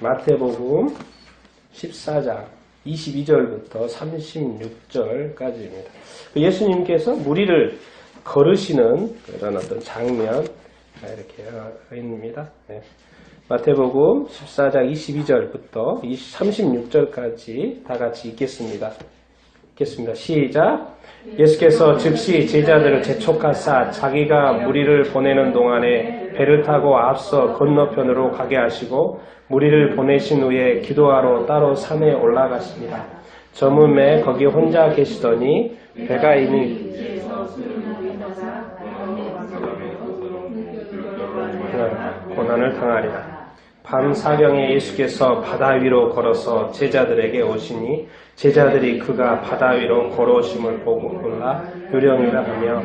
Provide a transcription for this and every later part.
마태복음 14장 22절부터 36절까지입니다. 예수님께서 무리를 걸으시는 그런 어떤 장면 이렇게 있습니다. 네. 마태복음 14장 22절부터 36절까지 다 같이 읽겠습니다. 시작. 예수께서 즉시 제자들을 재촉하사 자기가 무리를 보내는 동안에 배를 타고 앞서 건너편으로 가게 하시고 무리를 보내신 후에 기도하러 따로 산에 올라갔습니다. 저물매 거기 혼자 계시더니 배가 이미 고난을 당하리라. 밤 사경에 예수께서 바다 위로 걸어서 제자들에게 오시니 제자들이 그가 바다 위로 걸어오심을 보고 놀라 요령이라 하며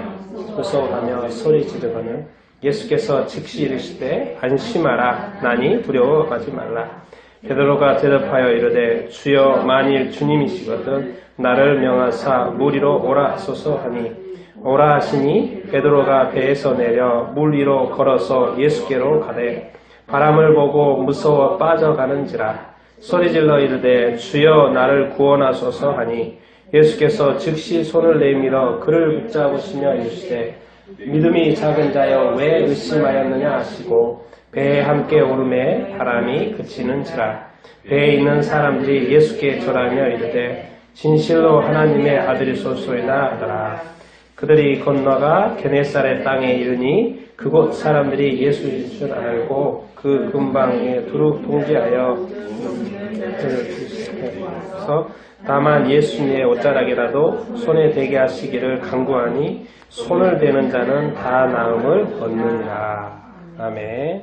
무서워하며 소리 지르거늘 예수께서 즉시 이르시되 안심하라 나니 두려워하지 말라. 베드로가 대답하여 이르되 주여 만일 주님이시거든 나를 명하사 물 위로 오라 하소서 하니 오라 하시니 베드로가 배에서 내려 물 위로 걸어서 예수께로 가되 바람을 보고 무서워 빠져가는지라 소리질러 이르되 주여 나를 구원하소서 하니 예수께서 즉시 손을 내밀어 그를 붙잡으시며 이르시되 믿음이 작은 자여 왜 의심하였느냐 하시고 배에 함께 오르매 바람이 그치는지라. 배에 있는 사람들이 예수께 절하며 이르되 진실로 하나님의 아들이소서이다 하더라. 그들이 건너가 게네사렛 땅에 이르니 그곳 사람들이 예수인 줄 알고 그 근방에 두루 통제하여 그래서 다만 예수님의 옷자락이라도 손에 대게 하시기를 간구하니 손을 대는 자는 다 나음을 얻느니라. 아멘.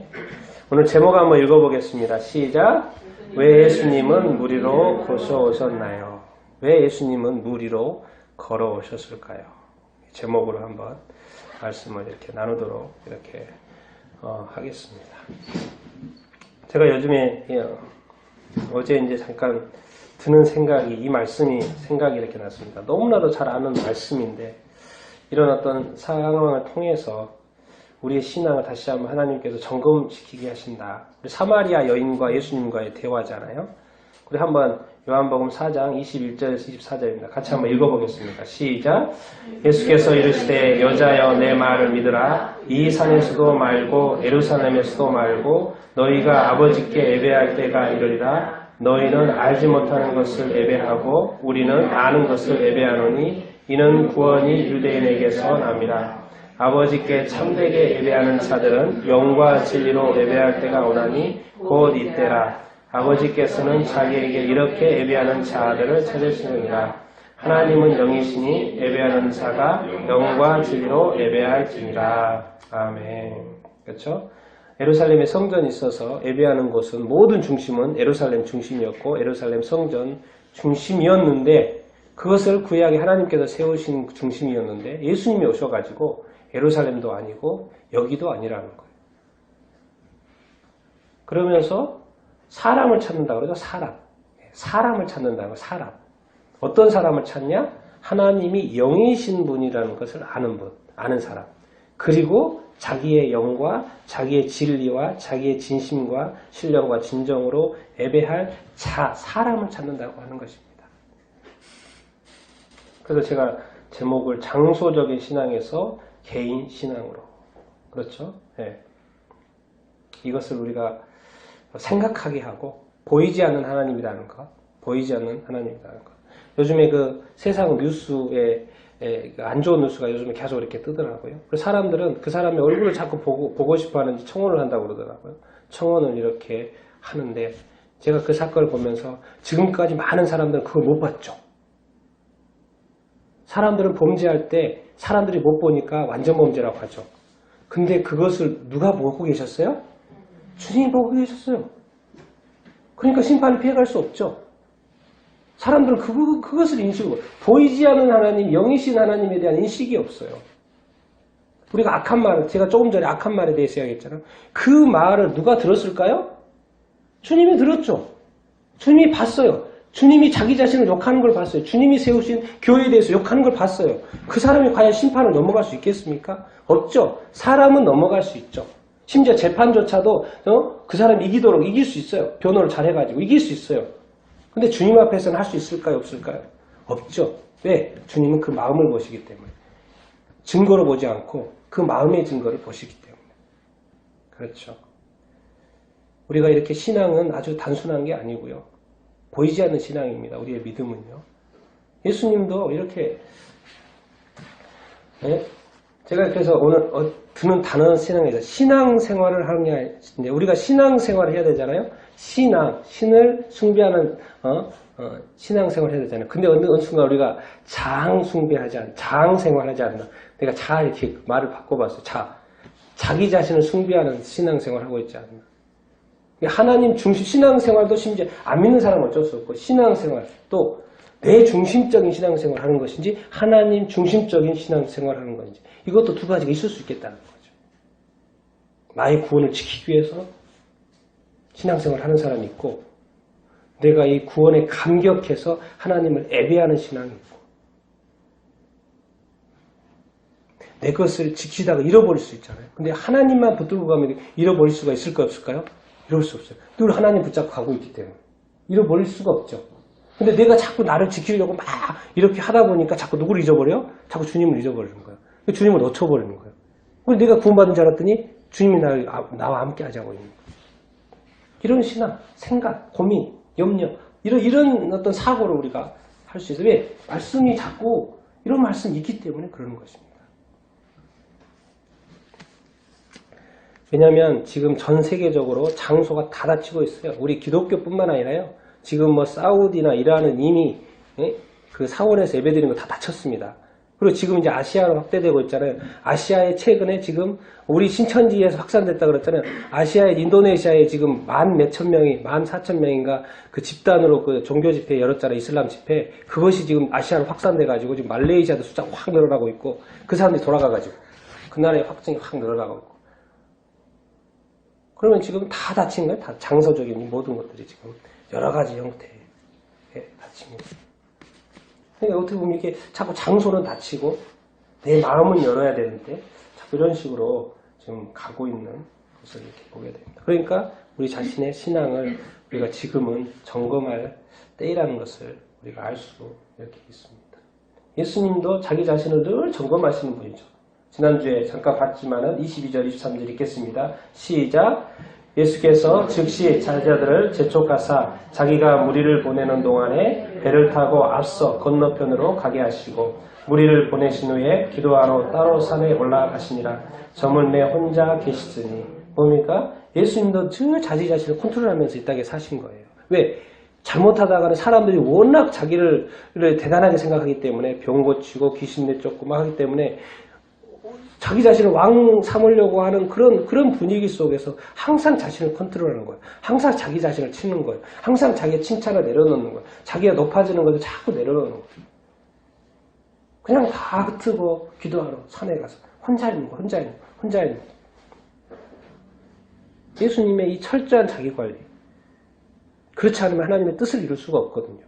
오늘 제목 한번 읽어보겠습니다. 시작. 왜 예수님은 물 위로 거쳐오셨나요? 왜 예수님은 물 위로 걸어오셨을까요? 제목으로 한번 말씀을 이렇게 나누도록 이렇게 하겠습니다. 제가 요즘에 어제 이제 잠깐 드는 생각이 이 말씀이 생각이 이렇게 났습니다. 너무나도 잘 아는 말씀인데 이런 어떤 상황을 통해서 우리의 신앙을 다시 한번 하나님께서 점검시키게 하신다. 우리 사마리아 여인과 예수님과의 대화잖아요. 우리 한번 요한복음 4장 21절에서 24절입니다. 같이 한번 읽어보겠습니다. 시작. 예수께서 이르시되 여자여 내 말을 믿으라. 이 산에서도 말고 예루살렘에서도 말고 너희가 아버지께 예배할 때가 이르리라. 너희는 알지 못하는 것을 예배하고 우리는 아는 것을 예배하노니 이는 구원이 유대인에게서 남이라. 아버지께 참되게 예배하는 자들은 영과 진리로 예배할 때가 오나니 곧 이때라. 아버지께서는 자기에게 이렇게 예배하는 자들을 찾으시느니라. 하나님은 영이시니 예배하는 자가 영과 진리로 예배할지니라. 아멘. 그렇죠? 예루살렘에 성전이 있어서 예배하는 곳은 모든 중심은 예루살렘 중심이었고 예루살렘 성전 중심이었는데 그것을 구약에 하나님께서 세우신 중심이었는데 예수님이 오셔가지고 예루살렘도 아니고 여기도 아니라는 거예요. 그러면서 사람을 찾는다 그러죠. 사람을 찾는다는 거. 사람. 어떤 사람을 찾냐? 하나님이 영이신 분이라는 것을 아는 분, 아는 사람. 그리고 자기의 영과 자기의 진리와 자기의 진심과 신령과 진정으로 예배할 사람을 찾는다고 하는 것입니다. 그래서 제가 제목을 장소적인 신앙에서 개인 신앙으로. 그렇죠? 네. 이것을 우리가 생각하게 하고 보이지 않는 하나님이라는 것. 보이지 않는 하나님이라는 것. 요즘에 그 세상 뉴스에 안 좋은 뉴스가 요즘에 계속 이렇게 뜨더라고요. 그래서 사람들은 그 사람의 얼굴을 자꾸 보고 싶어 하는지 청혼을 한다고 그러더라고요. 청혼을 이렇게 하는데 제가 그 사건을 보면서 지금까지 많은 사람들은 그걸 못 봤죠. 사람들은 범죄할 때 사람들이 못 보니까 완전 범죄라고 하죠. 근데 그것을 누가 보고 계셨어요? 주님이 보고 계셨어요. 그러니까 심판을 피해갈 수 없죠. 사람들은 그것을 인식하고 보이지 않는 하나님, 영이신 하나님에 대한 인식이 없어요. 우리가 악한 말을, 제가 조금 전에 악한 말에 대해서 이야기했잖아요. 그 말을 누가 들었을까요? 주님이 들었죠. 주님이 봤어요. 주님이 자기 자신을 욕하는 걸 봤어요. 주님이 세우신 교회에 대해서 욕하는 걸 봤어요. 그 사람이 과연 심판을 넘어갈 수 있겠습니까? 없죠. 사람은 넘어갈 수 있죠. 심지어 재판조차도 그 사람이 이기도록 이길 수 있어요. 변호를 잘해가지고 이길 수 있어요. 근데 주님 앞에서는 할 수 있을까요? 없을까요? 없죠. 왜? 주님은 그 마음을 보시기 때문에. 증거로 보지 않고 그 마음의 증거를 보시기 때문에. 그렇죠. 우리가 이렇게 신앙은 아주 단순한 게 아니고요. 보이지 않는 신앙입니다. 우리의 믿음은요. 예수님도 이렇게 제가 그래서 오늘 드는 단어는 신앙생활을 하는 게 아닌데 우리가 신앙생활을 해야 되잖아요. 신을 숭배하는 신앙생활을 해야 되잖아요. 근데 어느 순간 우리가 장생활하지 않나. 내가 이렇게 말을 바꿔봤어요. 자기 자신을 숭배하는 신앙생활을 하고 있지 않나. 하나님 중심 신앙생활도 심지어 안 믿는 사람은 어쩔 수 없고 신앙생활 또 내 중심적인 신앙생활을 하는 것인지 하나님 중심적인 신앙생활을 하는 것인지 이것도 두 가지가 있을 수 있겠다는 거죠. 나의 구원을 지키기 위해서 신앙생활을 하는 사람이 있고 내가 이 구원에 감격해서 하나님을 예배하는 신앙이 있고 내 것을 지키다가 잃어버릴 수 있잖아요. 근데 하나님만 붙들고 가면 잃어버릴 수가 있을까요? 없을까요? 이럴 수 없어요. 늘 하나님 붙잡고 가고 있기 때문에 잃어버릴 수가 없죠. 근데 내가 자꾸 나를 지키려고 막 이렇게 하다 보니까 자꾸 누구를 잊어버려? 자꾸 주님을 잊어버리는 거예요. 주님을 놓쳐버리는 거예요. 그래서 내가 구원받은 줄 알았더니 주님이 나와 함께 하자고 있는 거예요. 이런 신앙, 생각, 고민, 염려 이런 어떤 사고를 우리가 할 수 있어요. 왜? 말씀이 자꾸 이런 말씀이 있기 때문에 그러는 것입니다. 왜냐하면 지금 전 세계적으로 장소가 다 닫히고 있어요. 우리 기독교뿐만 아니라요. 지금 뭐 사우디나 이란은 이미 그 사원에서 예배드리는 거 다 닫혔습니다. 그리고 지금 이제 아시아로 확대되고 있잖아요. 아시아에 최근에 지금 우리 신천지에서 확산됐다 그랬잖아요. 아시아에 인도네시아에 지금 만 몇천 명이 14,000명인가 그 집단으로 그 종교 집회 열었잖아요. 이슬람 집회. 그것이 지금 아시아로 확산돼 가지고 지금 말레이시아도 숫자가 확 늘어나고 있고 그 사람들이 돌아가 가지고 그 나라의 확증이 확 늘어나고 있고. 그러면 지금 다 닫힌 거예요. 다 장소적인 모든 것들이 지금 여러 가지 형태에 닫힙니다. 그러니까 어떻게 보면 이게 자꾸 장소는 닫히고 내 마음은 열어야 되는데 자꾸 이런 식으로 지금 가고 있는 것을 이렇게 보게 됩니다. 그러니까 우리 자신의 신앙을 우리가 지금은 점검할 때이라는 것을 우리가 알 수 이렇게 있습니다. 예수님도 자기 자신을 늘 점검하시는 분이죠. 지난주에 잠깐 봤지만은 22절, 23절 읽겠습니다. 시작. 예수께서 즉시 제자들을 재촉하사 자기가 무리를 보내는 동안에 배를 타고 앞서 건너편으로 가게 하시고 무리를 보내신 후에 기도하러 따로 산에 올라가시니라. 저물매 혼자 계시더니 뭡니까? 예수님도 늘 자기 자신을 컨트롤하면서 이 땅에 사신 거예요. 왜? 잘못하다가는 사람들이 워낙 자기를 대단하게 생각하기 때문에 병 고치고 귀신 내쫓고 막 하기 때문에 자기 자신을 왕 삼으려고 하는 그런 분위기 속에서 항상 자신을 컨트롤하는 거예요. 항상 자기 자신을 치는 거예요. 항상 자기의 칭찬을 내려놓는 거예요. 자기가 높아지는 것을 자꾸 내려놓는 거예요. 그냥 다 흩고 기도하러 산에 가서 혼자 있는 거, 혼자 있는 거. 예수님의 이 철저한 자기관리. 그렇지 않으면 하나님의 뜻을 이룰 수가 없거든요.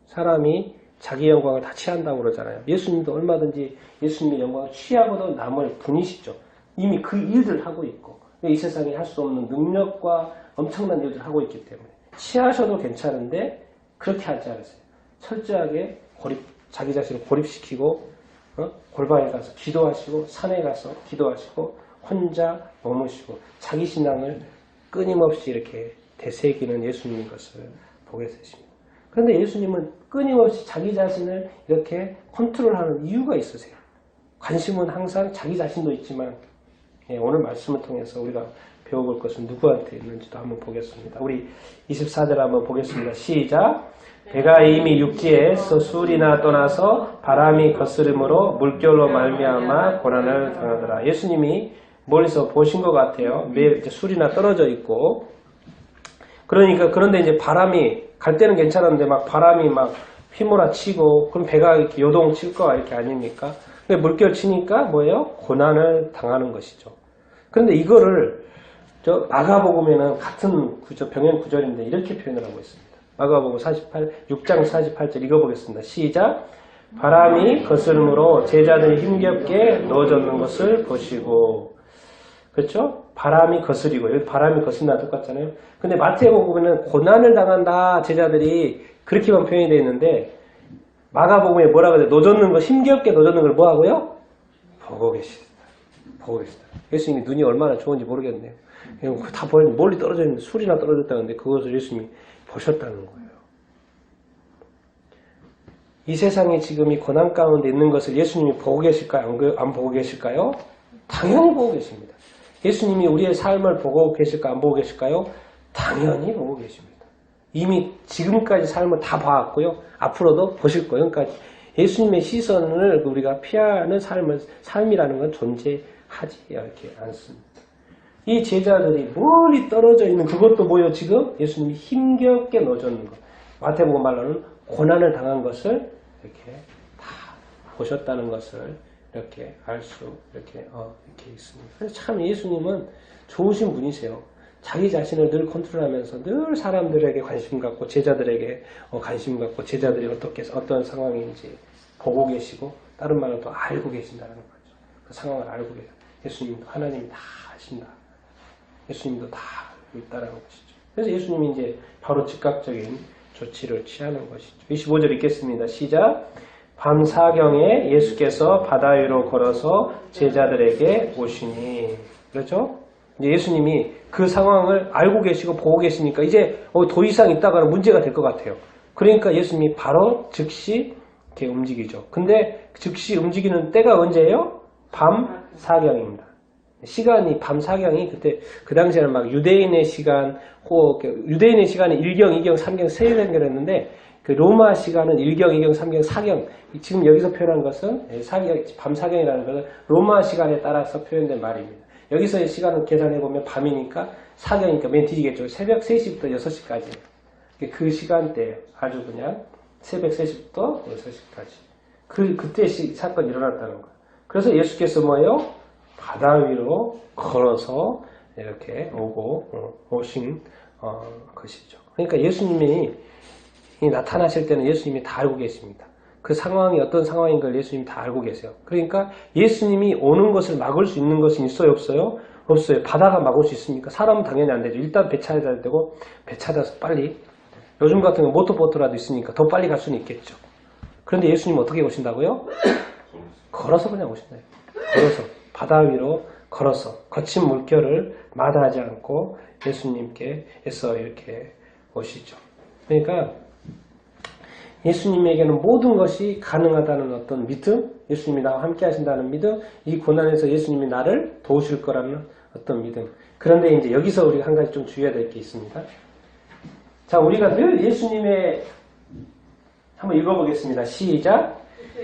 사람이 자기 영광을 다 취한다고 그러잖아요. 예수님도 얼마든지 예수님의 영광을 취하고도 남을 분이시죠. 이미 그 일들을 하고 있고 이 세상에 할 수 없는 능력과 엄청난 일들을 하고 있기 때문에 취하셔도 괜찮은데 그렇게 하지 않으세요. 철저하게 자기 자신을 고립시키고 골방에 가서 기도하시고 산에 가서 기도하시고 혼자 머무시고 자기 신앙을 끊임없이 이렇게 되새기는 예수님인 것을 보게 되십니다. 그런데 예수님은 끊임없이 자기 자신을 이렇게 컨트롤하는 이유가 있으세요. 관심은 항상 자기 자신도 있지만 오늘 말씀을 통해서 우리가 배워볼 것은 누구한테 있는지도 한번 보겠습니다. 우리 24절 한번 보겠습니다. 시작. 배가 이미 육지에서 술이나 떠나서 바람이 거스름으로 물결로 말미암아 고난을 당하더라. 예수님이 멀리서 보신 것 같아요. 이제 술이나 떨어져 있고 그런데 이제 바람이 갈 때는 괜찮았는데 막 바람이 막 휘몰아치고 그럼 배가 이렇게 요동칠 거 이렇게 아닙니까? 근데 물결 치니까 뭐예요? 고난을 당하는 것이죠. 그런데 이거를 저 마가복음에는 같은 병행 구절인데 이렇게 표현을 하고 있습니다. 마가복음 6장 48절 읽어보겠습니다. 시작. 바람이 거스름으로 제자들이 힘겹게 넣어졌는 것을 보시고 그렇죠? 바람이 거스리고, 여기 바람이 거스린다 똑같잖아요. 근데 마태복음에는 고난을 당한다 제자들이 그렇게만 표현이 되어 있는데 마가복음에 뭐라고 해요? 노젓는 거, 힘겹게 노젓는 걸 뭐 하고요? 보고 계시다. 보고 계시다. 예수님이 눈이 얼마나 좋은지 모르겠네요. 그냥 다 멀리 떨어져 있는데 술이나 떨어졌다는데 그것을 예수님이 보셨다는 거예요. 이 세상에 지금 이 고난 가운데 있는 것을 예수님이 보고 계실까요? 안 보고 계실까요? 당연히 보고 계십니다. 예수님이 우리의 삶을 보고 계실까요? 안 보고 계실까요? 당연히 보고 계십니다. 이미 지금까지 삶을 다 봐왔고요. 앞으로도 보실 거예요. 그러니까 예수님의 시선을 우리가 피하는 삶이라는 건 존재하지 않습니다. 이 제자들이 멀리 떨어져 있는 그것도 뭐예요? 지금 예수님이 힘겹게 노젓는 것. 마태복음 말로는 고난을 당한 것을 이렇게 다 보셨다는 것을 이렇게 알 수 이렇게 있습니다. 그래서 참 예수님은 좋으신 분이세요. 자기 자신을 늘 컨트롤하면서 늘 사람들에게 관심 갖고 제자들에게 관심 갖고 제자들이 어떤 상황인지 보고 계시고 다른 말로 또 알고 계신다는 거죠. 그 상황을 알고 계세요. 예수님도 하나님이 다 아신다. 예수님도 다 알고 있다는 것이죠. 그래서 예수님이 이제 바로 즉각적인 조치를 취하는 것이죠. 25절 읽겠습니다. 시작. 밤 사경에 예수께서 바다 위로 걸어서 제자들에게 오시니. 그렇죠? 이제 예수님이 그 상황을 알고 계시고 보고 계시니까 이제 더 이상 있다가는 문제가 될 것 같아요. 그러니까 예수님이 바로 즉시 이렇게 움직이죠. 근데 즉시 움직이는 때가 언제예요? 밤 사경입니다. 시간이 밤 사경이 그때 그 당시에는 막 유대인의 시간, 유대인의 시간은 1경, 2경, 3경 세 연결했는데 그 로마 시간은 1경, 2경, 3경, 4경. 지금 여기서 표현한 것은 밤 사경이라는 것은 로마 시간에 따라서 표현된 말입니다. 여기서의 시간을 계산해 보면 밤이니까 사경이니까 맨 뒤지겠죠. 새벽 3시부터 6시까지. 그 시간대예요. 아주 그냥 새벽 3시부터 6시까지. 그때 사건이 일어났다는 거예요. 그래서 예수께서 뭐예요? 바다 위로 걸어서 이렇게 오신 것이죠. 그러니까 예수님이 나타나실 때는 예수님이 다 알고 계십니다. 그 상황이 어떤 상황인 걸 예수님이 다 알고 계세요. 그러니까 예수님이 오는 것을 막을 수 있는 것은 있어요? 없어요? 없어요. 바다가 막을 수 있습니까? 사람은 당연히 안 되죠. 일단 배 찾아야 되고 배 찾아서 빨리 요즘 같은 경우 모터보트라도 있으니까 더 빨리 갈 수는 있겠죠. 그런데 예수님은 어떻게 오신다고요? 걸어서 그냥 오신다요. 걸어서 바다 위로 걸어서 거친 물결을 마다하지 않고 예수님께서 이렇게 오시죠. 그러니까 예수님에게는 모든 것이 가능하다는 어떤 믿음, 예수님이 나와 함께 하신다는 믿음, 이 고난에서 예수님이 나를 도우실 거라는 어떤 믿음. 그런데 이제 여기서 우리가 한 가지 좀 주의해야 될 게 있습니다. 자, 우리가 늘 예수님의 한번 읽어보겠습니다. 시작.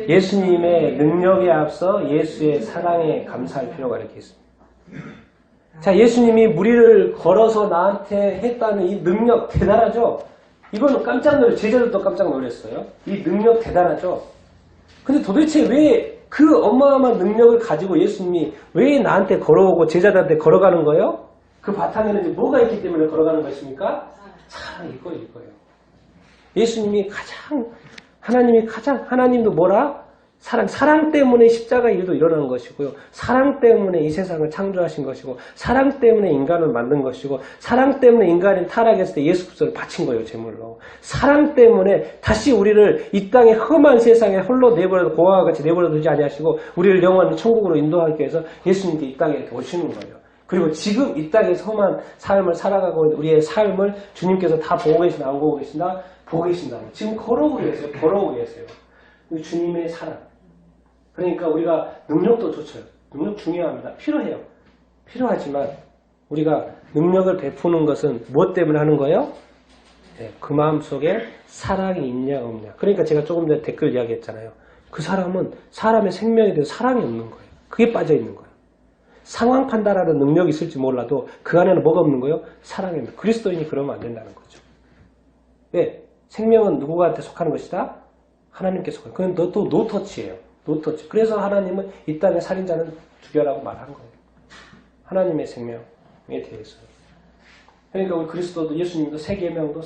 예수님의 능력에 앞서 예수의 사랑에 감사할 필요가 이렇게 있습니다. 자, 예수님이 무리를 걸어서 나한테 했다는 이 능력 대단하죠? 이거는 깜짝 놀랐어요. 제자들도 깜짝 놀랐어요. 이 능력 대단하죠? 근데 도대체 왜 그 어마어마한 능력을 가지고 예수님이 왜 나한테 걸어오고 제자들한테 걸어가는 거예요? 그 바탕에는 이제 뭐가 있기 때문에 걸어가는 것입니까? 사랑, 이거예요. 예수님이 하나님도 뭐라? 사랑 때문에 십자가 일도 일어나는 것이고요. 사랑 때문에 이 세상을 창조하신 것이고, 사랑 때문에 인간을 만든 것이고, 사랑 때문에 인간이 타락했을 때 예수 그리스도를 바친 거예요, 제물로. 사랑 때문에 다시 우리를 이 땅의 험한 세상에 홀로 내버려 고아와 같이 내버려 두지 아니하시고 우리를 영원히 천국으로 인도하기 위해서 예수님께 이 땅에 이렇게 오시는 거예요. 그리고 지금 이 땅에서 험한 삶을 살아가고 있는 우리의 삶을 주님께서 다 보고 계시나 안 보고 계시나? 보고 계신다. 지금 걸어오고 계세요. 주님의 사랑. 그러니까 우리가 능력도 좋죠. 능력 중요합니다. 필요해요. 필요하지만 우리가 능력을 베푸는 것은 무엇 때문에 하는 거예요? 네, 그 마음속에 사랑이 있냐 없냐. 그러니까 제가 조금 전에 댓글 이야기했잖아요. 그 사람은 사람의 생명에 대해서 사랑이 없는 거예요. 그게 빠져 있는 거예요. 상황 판단하는 능력이 있을지 몰라도 그 안에는 뭐가 없는 거예요? 사랑입니다. 그리스도인이 그러면 안 된다는 거죠. 왜? 생명은 누구한테 속하는 것이다? 하나님께 속하는 거예요. 그건 또 노터치예요. 노터치. 그래서 하나님은 이 땅의 살인자는 죽여라고 말한 거예요. 하나님의 생명에 대해서. 그러니까 우리 그리스도도 예수님도 세 계명도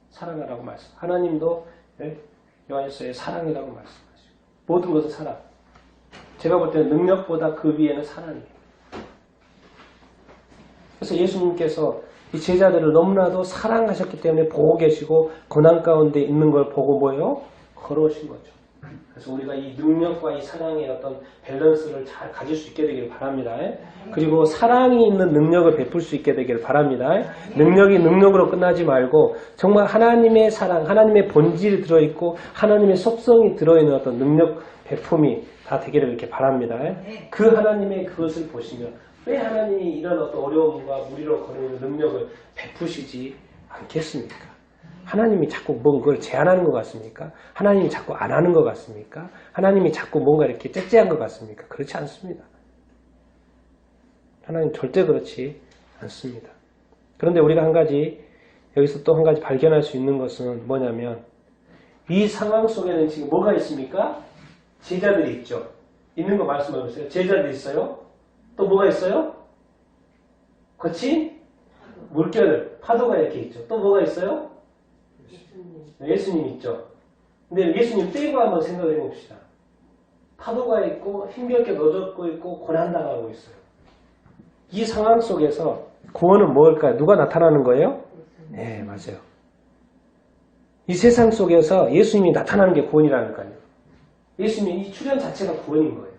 사랑하라고 말씀. 하나님도 요한일서에 사랑이라고 말씀하시고 모든 것은 사랑. 제가 볼 때는 능력보다 그 위에는 사랑이에요. 그래서 예수님께서 이 제자들을 너무나도 사랑하셨기 때문에 보고 계시고 고난 가운데 있는 걸 보고 뭐예요? 걸어오신 거죠. 그래서 우리가 이 능력과 이 사랑의 어떤 밸런스를 잘 가질 수 있게 되기를 바랍니다. 그리고 사랑이 있는 능력을 베풀 수 있게 되기를 바랍니다. 능력이 능력으로 끝나지 말고 정말 하나님의 사랑, 하나님의 본질이 들어있고 하나님의 속성이 들어있는 어떤 능력 베품이 다 되기를 이렇게 바랍니다. 그 하나님의 그것을 보시며 왜 하나님이 이런 어떤 어려움과 무리로 거리는 능력을 베푸시지 않겠습니까? 하나님이 자꾸 뭔가를 제안하는 것 같습니까? 하나님이 자꾸 안 하는 것 같습니까? 하나님이 자꾸 뭔가 이렇게 째째한 것 같습니까? 그렇지 않습니다. 하나님 절대 그렇지 않습니다. 그런데 우리가 한 가지 여기서 또 한 가지 발견할 수 있는 것은 뭐냐면 이 상황 속에는 지금 뭐가 있습니까? 제자들이 있죠. 있는 거 말씀해 보세요. 제자들이 있어요. 또 뭐가 있어요? 거친 물결, 파도가 이렇게 있죠. 또 뭐가 있어요? 예수님 있죠. 근데 예수님 빼고 한번 생각해 봅시다. 파도가 있고 힘겹게 노젓고 있고 고난당하고 있어요. 이 상황 속에서 구원은 뭘까요? 누가 나타나는 거예요? 네, 맞아요. 이 세상 속에서 예수님이 나타나는 게 구원이라니까요. 예수님의 이 출현 자체가 구원인 거예요.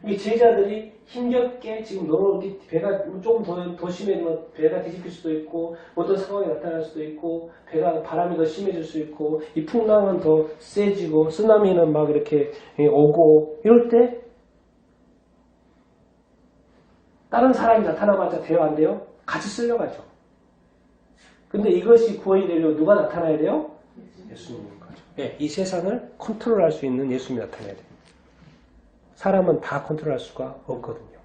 이 제자들이 힘겹게 지금 너무 배가 조금 더 심해지면 배가 뒤집힐 수도 있고 어떤 상황이 나타날 수도 있고 배가 바람이 더 심해질 수 있고 이 풍랑은 더 세지고 쓰나미는 막 이렇게 오고 이럴 때 다른 사람이 나타나봤자 돼요 안 돼요? 같이 쓸려가죠. 근데 이것이 구원이 되려면 누가 나타나야 돼요? 예수님인 거죠. 네, 이 세상을 컨트롤할 수 있는 예수님이 나타나야 돼요. 사람은 다 컨트롤할 수가 없거든요.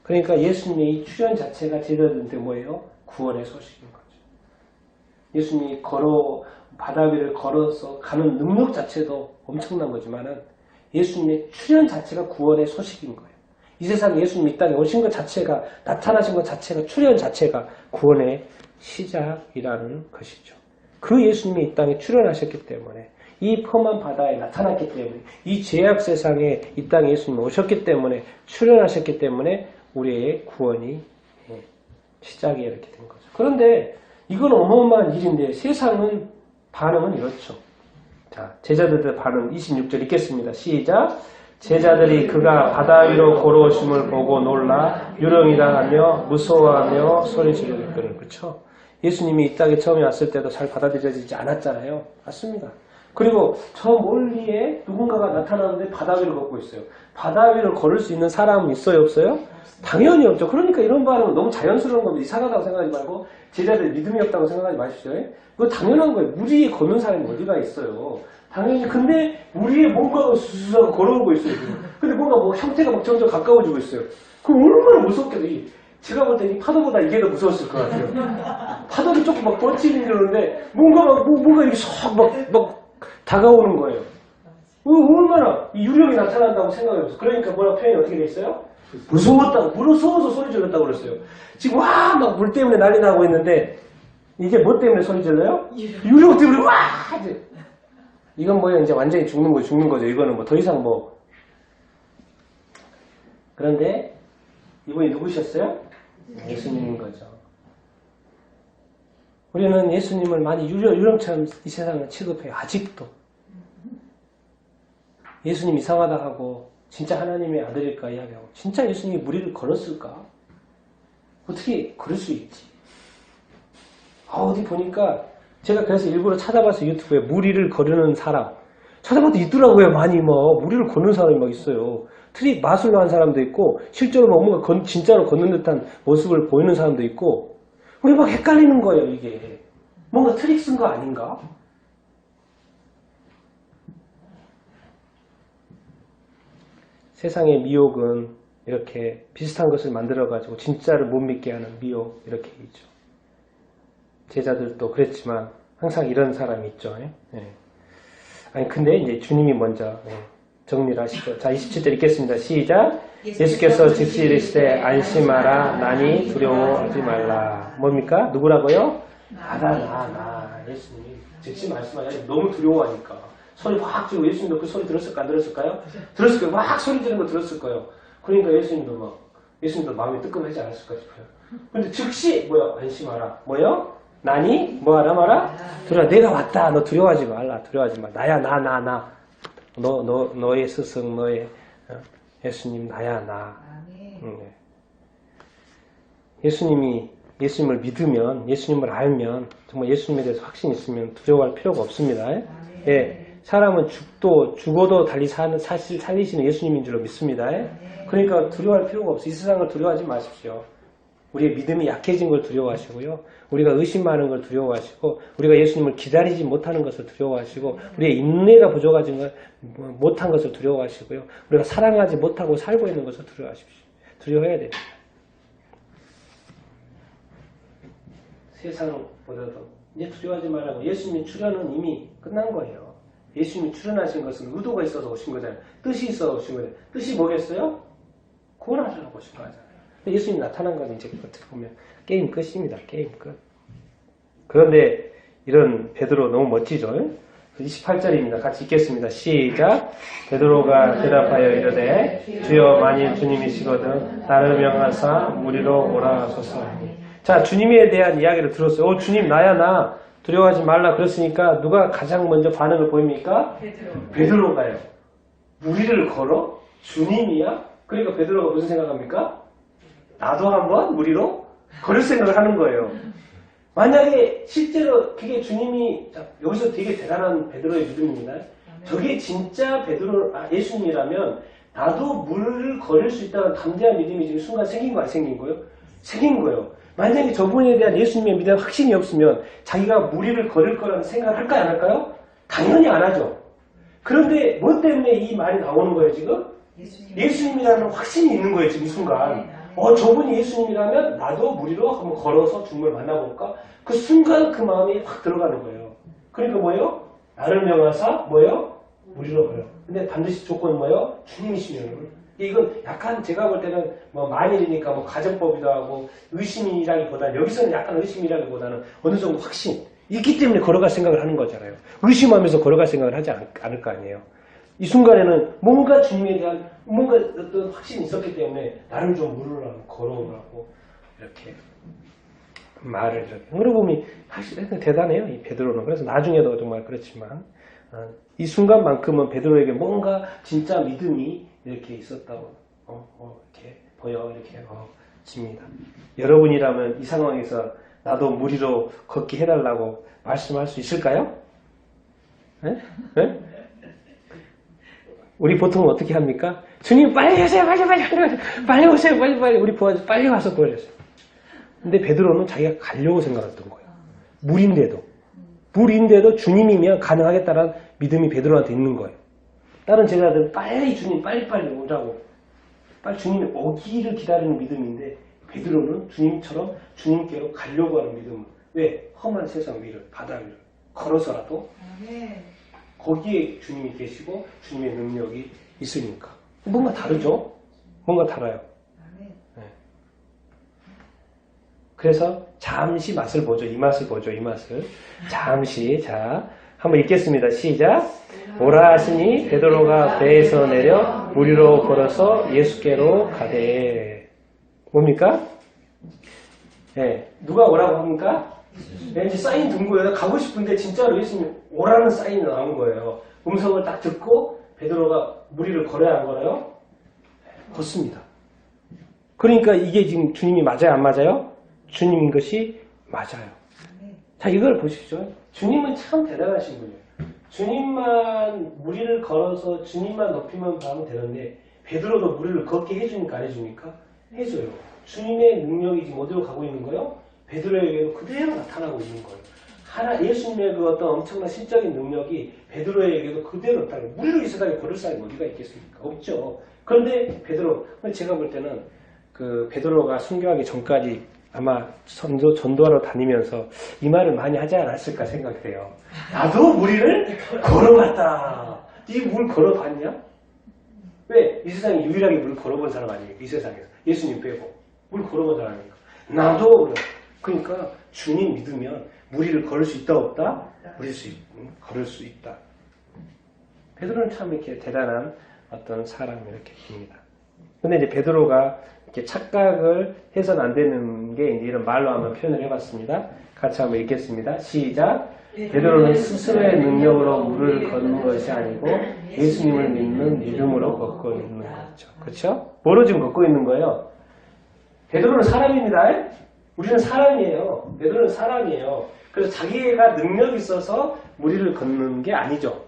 그러니까 예수님의 이 출현 자체가 제자들한테 뭐예요? 구원의 소식인 거죠. 예수님이 바다 위를 걸어서 가는 능력 자체도 엄청난 거지만은 예수님의 출현 자체가 구원의 소식인 거예요. 이 세상에 예수님이 이 땅에 오신 것 자체가, 나타나신 것 자체가, 출현 자체가 구원의 시작이라는 것이죠. 그 예수님이 이 땅에 출현하셨기 때문에 이 험한 바다에 나타났기 때문에 이 죄악 세상에 이 땅에 예수님이 오셨기 때문에 출현하셨기 때문에 우리의 구원이 시작이 이렇게 된 거죠. 그런데 이건 어마어마한 일인데 세상은 반응은 이렇죠. 자, 제자들의 반응 26절 읽겠습니다. 시작. 제자들이 그가 바다 위로 걸어오심을 보고 놀라 유령이라 하며 무서워하며 소리 지르기를. 그렇죠? 예수님이 이 땅에 처음에 왔을 때도 잘 받아들여지지 않았잖아요. 맞습니다. 그리고 저 멀리에 누군가가 나타나는데 바다 위를 걷고 있어요. 바다 위를 걸을 수 있는 사람은 있어요? 없어요? 당연히 없죠. 그러니까 이런 반응은 너무 자연스러운 겁니다. 이상하다고 생각하지 말고 제자들 믿음이 없다고 생각하지 마십시오. 그거 당연한 거예요. 물 위에 걷는 사람이 어디가 있어요. 당연히. 근데 물 위에 뭔가가 수수하고 걸어오고 있어요. 근데 뭔가 뭐 형태가 막 점점 가까워지고 있어요. 그럼 얼마나 무섭겠어요. 제가 볼 때 이 파도보다 이게 더 무서웠을 것 같아요. 파도도 조금 막 뻗치는데 뭔가 이렇게 막 다가오는 거예요. 얼마나 이 유령이 나타난다고 생각해보세요. 그러니까 뭐라고 표현이 어떻게 돼 있어요? 무서웠다고, 무서워서 소리 질렀다고 그랬어요. 지금 와! 막 물 때문에 난리 나고 있는데 이게 뭐 때문에 소리 질러요? 유령 때문에 와! 이건 뭐예요? 이제 완전히 죽는 거죠. 이거는 뭐 더 이상 뭐. 그런데 이분이 누구셨어요? 예수님인 거죠. 우리는 예수님을 많이 유령처럼 이 세상을 취급해요. 아직도. 예수님 이상하다 하고 진짜 하나님의 아들일까 이야기하고 진짜 예수님이 무리를 걸었을까? 어떻게 그럴 수 있지? 어디 보니까 제가 그래서 일부러 찾아봐서 유튜브에 무리를 거르는 사람 찾아봐도 있더라고요. 많이 무리를 걷는 사람이 막 있어요. 트릭 마술로 한 사람도 있고 실제로 뭔가 진짜로 걷는 듯한 모습을 보이는 사람도 있고 우리 막 헷갈리는 거예요. 이게 뭔가 트릭 쓴 거 아닌가? 세상의 미혹은 이렇게 비슷한 것을 만들어가지고 진짜를 못 믿게 하는 미혹 이렇게 있죠. 제자들도 그랬지만 항상 이런 사람이 있죠. 아니 근데 이제 주님이 먼저 정리를 하시죠. 자, 27절 읽겠습니다. 시작. 예수께서 즉시 이르시되 안심하라. 나니 두려워하지 말라. 뭡니까? 누구라고요? 나 예수님이 즉시 말씀하시죠. 너무 두려워하니까 소리 확 지르고 예수님도 그 소리 들었을까 안 들었을까요? 들었을 거예요. 막 소리 지르는 거 들었을 거예요. 그러니까 예수님도 마음이 뜨끔하지 않았을까 싶어요. 근데 즉시 뭐야? 안심하라. 뭐요? 나니? 뭐하라 마라? 두려워. 내가 왔다. 너 두려워하지 말라. 두려워하지 마. 나야 나. 너의 스승 너의 예수님 나야 나. 예수님을 믿으면 예수님을 알면 정말 예수님에 대해서 확신이 있으면 두려워할 필요가 없습니다. 예. 사람은 죽어도 달리 살리시는 예수님인 줄로 믿습니다. 그러니까 두려워할 필요가 없어요. 이 세상을 두려워하지 마십시오. 우리의 믿음이 약해진 걸 두려워하시고요. 우리가 의심 많은 걸 두려워하시고 우리가 예수님을 기다리지 못하는 것을 두려워하시고 우리의 인내가 부족하진 걸 못한 것을 두려워하시고요. 우리가 사랑하지 못하고 살고 있는 것을 두려워하십시오. 두려워해야 됩니다. 세상보다도 이제 두려워하지 말라고. 예수님의 출현은 이미 끝난 거예요. 예수님이 출현하신 것은 의도가 있어서 오신 거잖아요. 뜻이 있어서 오신 거잖아요. 뜻이 뭐겠어요? 구원하려고 오신 거잖아요. 예수님이 나타난 건 이제 어떻게 보면 게임 끝입니다. 게임 끝. 그런데 이런 베드로 너무 멋지죠? 28절입니다. 같이 읽겠습니다. 시작. 베드로가 대답하여 이르되 주여 만일 주님이시거든 나를 명하사 무리로 오라 하소서. 자, 주님에 대한 이야기를 들었어요. 주님 나야 나. 두려워하지 말라 그랬으니까 누가 가장 먼저 반응을 보입니까? 베드로가요. 무리를 걸어? 주님이야? 그러니까 베드로가 무슨 생각합니까? 나도 한번 무리로 걸을 생각을 하는 거예요. 만약에 실제로 그게 주님이 여기서 되게 대단한 베드로의 믿음입니다. 저게 진짜 예수님이라면 나도 물을 걸을 수 있다는 담대한 믿음이 지금 순간 생긴 거 안 생긴 거예요? 생긴 거예요. 만약에 저분에 대한 예수님의 믿음 확신이 없으면 자기가 무리를 걸을 거라는 생각을 할까요? 안 할까요? 당연히 안 하죠. 그런데 뭐 때문에 이 말이 나오는 거예요 지금? 예수님이라는 확신이 있는 거예요 지금 이 순간. 저분이 예수님이라면 나도 무리로 한번 걸어서 주님을 만나볼까? 그 순간 그 마음이 확 들어가는 거예요. 그러니까 뭐예요? 나를 명하사 뭐예요? 무리로 걸어. 근데 반드시 조건은 뭐예요? 주님이시면. 이건 약간 제가 볼 때는 뭐 만일이니까 뭐 가정법이기도 하고 의심이라기보다는 여기서는 약간 의심이라기보다는 어느 정도 확신 있기 때문에 걸어갈 생각을 하는 거잖아요. 의심하면서 걸어갈 생각을 하지 않을 거 아니에요. 이 순간에는 뭔가 주님에 대한 뭔가 어떤 확신이 있었기 때문에 나를 좀 물으라고 걸어오라고 이렇게 말을 이렇게 물어보면 사실 대단해요. 이 베드로는. 그래서 나중에도 정말 그렇지만 이 순간만큼은 베드로에게 뭔가 진짜 믿음이 이렇게 있었다고 이렇게 보여 이렇게 집니다. 여러분이라면 이 상황에서 나도 무리로 걷게 해달라고 말씀할 수 있을까요? 네? 네? 우리 보통 어떻게 합니까? 주님 빨리 오세요, 빨리 오세요, 빨리 우리 부하죠, 빨리 와서 구해주세요. 근데 베드로는 자기가 가려고 생각했던 거예요. 물인데도 주님이면 가능하겠다라는 믿음이 베드로한테 있는 거예요. 다른 제자들은 빨리 주님 빨리 오라고 빨리 주님이 오기를 기다리는 믿음인데 베드로는 주님처럼 주님께로 가려고 하는 믿음. 왜? 험한 세상 위를 바다 위를 걸어서라도 거기에 주님이 계시고 주님의 능력이 있으니까. 뭔가 다르죠? 뭔가 달라요. 네. 그래서 잠시 맛을 보죠. 이 맛을 보죠. 이 맛을. 잠시. 자, 한번 읽겠습니다. 시작. 오라 하시니 베드로가 배에서 내려 무리로 걸어서 예수께로 가되. 뭡니까? 네. 누가 오라고 합니까? 왠지 사인 든 거예요. 가고 싶은데 진짜로 예수님 오라는 사인이 나온 거예요. 음성을 딱 듣고 베드로가 무리를 걸어야 안 걸어요? 걷습니다. 그러니까 이게 지금 주님이 맞아요? 안 맞아요? 주님인 것이 맞아요. 자, 이걸 보십시오. 주님은 참 대단하신 분이에요. 주님만 무리를 걸어서 주님만 높이면 가면 되는데 베드로도 무리를 걷게 해주니까 안 해주니까? 해줘요. 주님의 능력이 지금 어디로 가고 있는 거예요? 베드로에게도 그대로 나타나고 있는 거예요. 예수님의 그 어떤 엄청난 신적인 능력이 베드로에게도 그대로 나타나고 무리로 이 세상에 걸을 사람이 어디가 있겠습니까? 없죠. 그런데 제가 볼 때는 그 베드로가 순교하기 전까지 아마 전도하러 다니면서 이 말을 많이 하지 않았을까 생각돼요. 나도 무리를 걸어봤다. 이 물 걸어봤냐? 왜? 이 세상에 유일하게 물 걸어본 사람 아닙니까? 이 세상에서. 예수님 빼고. 물 걸어본 사람이니까. 나도 그러니까 주님 믿으면 무리를 걸을 수 있다 없다? 걸을 수 있다. 베드로는 참 이렇게 대단한 어떤 사람 이렇게 봅니다. 근데 이제 베드로가 이렇게 착각을 해서는 안 되는 게 이제 이런 말로 한번 표현을 해봤습니다. 같이 한번 읽겠습니다. 시작. 베드로는 스스로의 능력으로 물을 걷는 것이 아니고 예수님을 믿는 믿음으로 걷고 있는 거죠. 그렇죠? 뭐로 지금 걷고 있는 거예요? 베드로는 사람입니다. 우리는 사람이에요. 베드로는 사람이에요. 그래서 자기가 능력이 있어서 무리를 걷는 게 아니죠.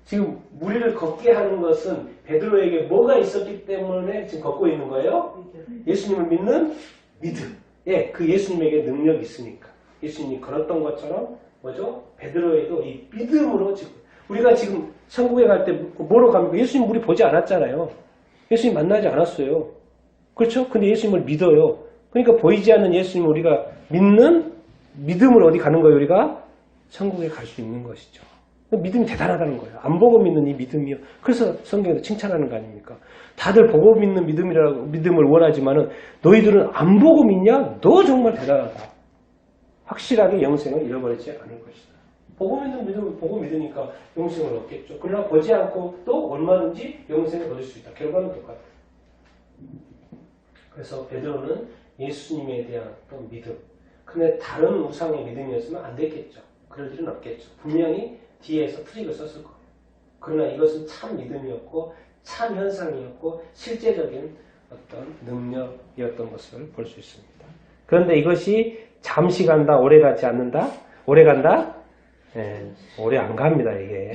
지금 무리를 걷게 하는 것은 베드로에게 뭐가 있었기 때문에 지금 걷고 있는 거예요? 예수님을 믿는 믿음. 예, 그 예수님에게 능력이 있으니까. 예수님이 걸었던 것처럼 뭐죠? 베드로에도 이 믿음으로 지금 우리가 지금 천국에 갈 때 뭐로 갑니까? 예수님 우리 보지 않았잖아요. 예수님 만나지 않았어요. 그렇죠? 근데 예수님을 믿어요. 그러니까 보이지 않는 예수님을 우리가 믿는 믿음으로 어디 가는 거예요? 우리가 천국에 갈 수 있는 것이죠. 믿음이 대단하다는 거예요. 안 보고 믿는 이 믿음이요. 그래서 성경에서 칭찬하는 거 아닙니까? 다들 보고 믿는 믿음을 원하지만은 너희들은 안 보고 믿냐? 너 정말 대단하다. 확실하게 영생을 잃어버리지 않을 것이다. 보고 믿는 믿음을 보고 믿으니까 영생을 얻겠죠. 그러나 보지 않고 또 얼마든지 영생을 얻을 수 있다. 결과는 똑같아요. 그래서 베드로는 예수님에 대한 또 믿음. 근데 다른 우상의 믿음이었으면 안 됐겠죠. 그럴 일은 없겠죠. 분명히 뒤에서 트릭을 썼을 거예요. 그러나 이것은 참 믿음이었고 참 현상이었고 실제적인 어떤 능력이었던 것을 볼 수 있습니다. 그런데 이것이 잠시 간다, 오래 가지 않는다? 오래 간다? 네, 오래 안 갑니다, 이게.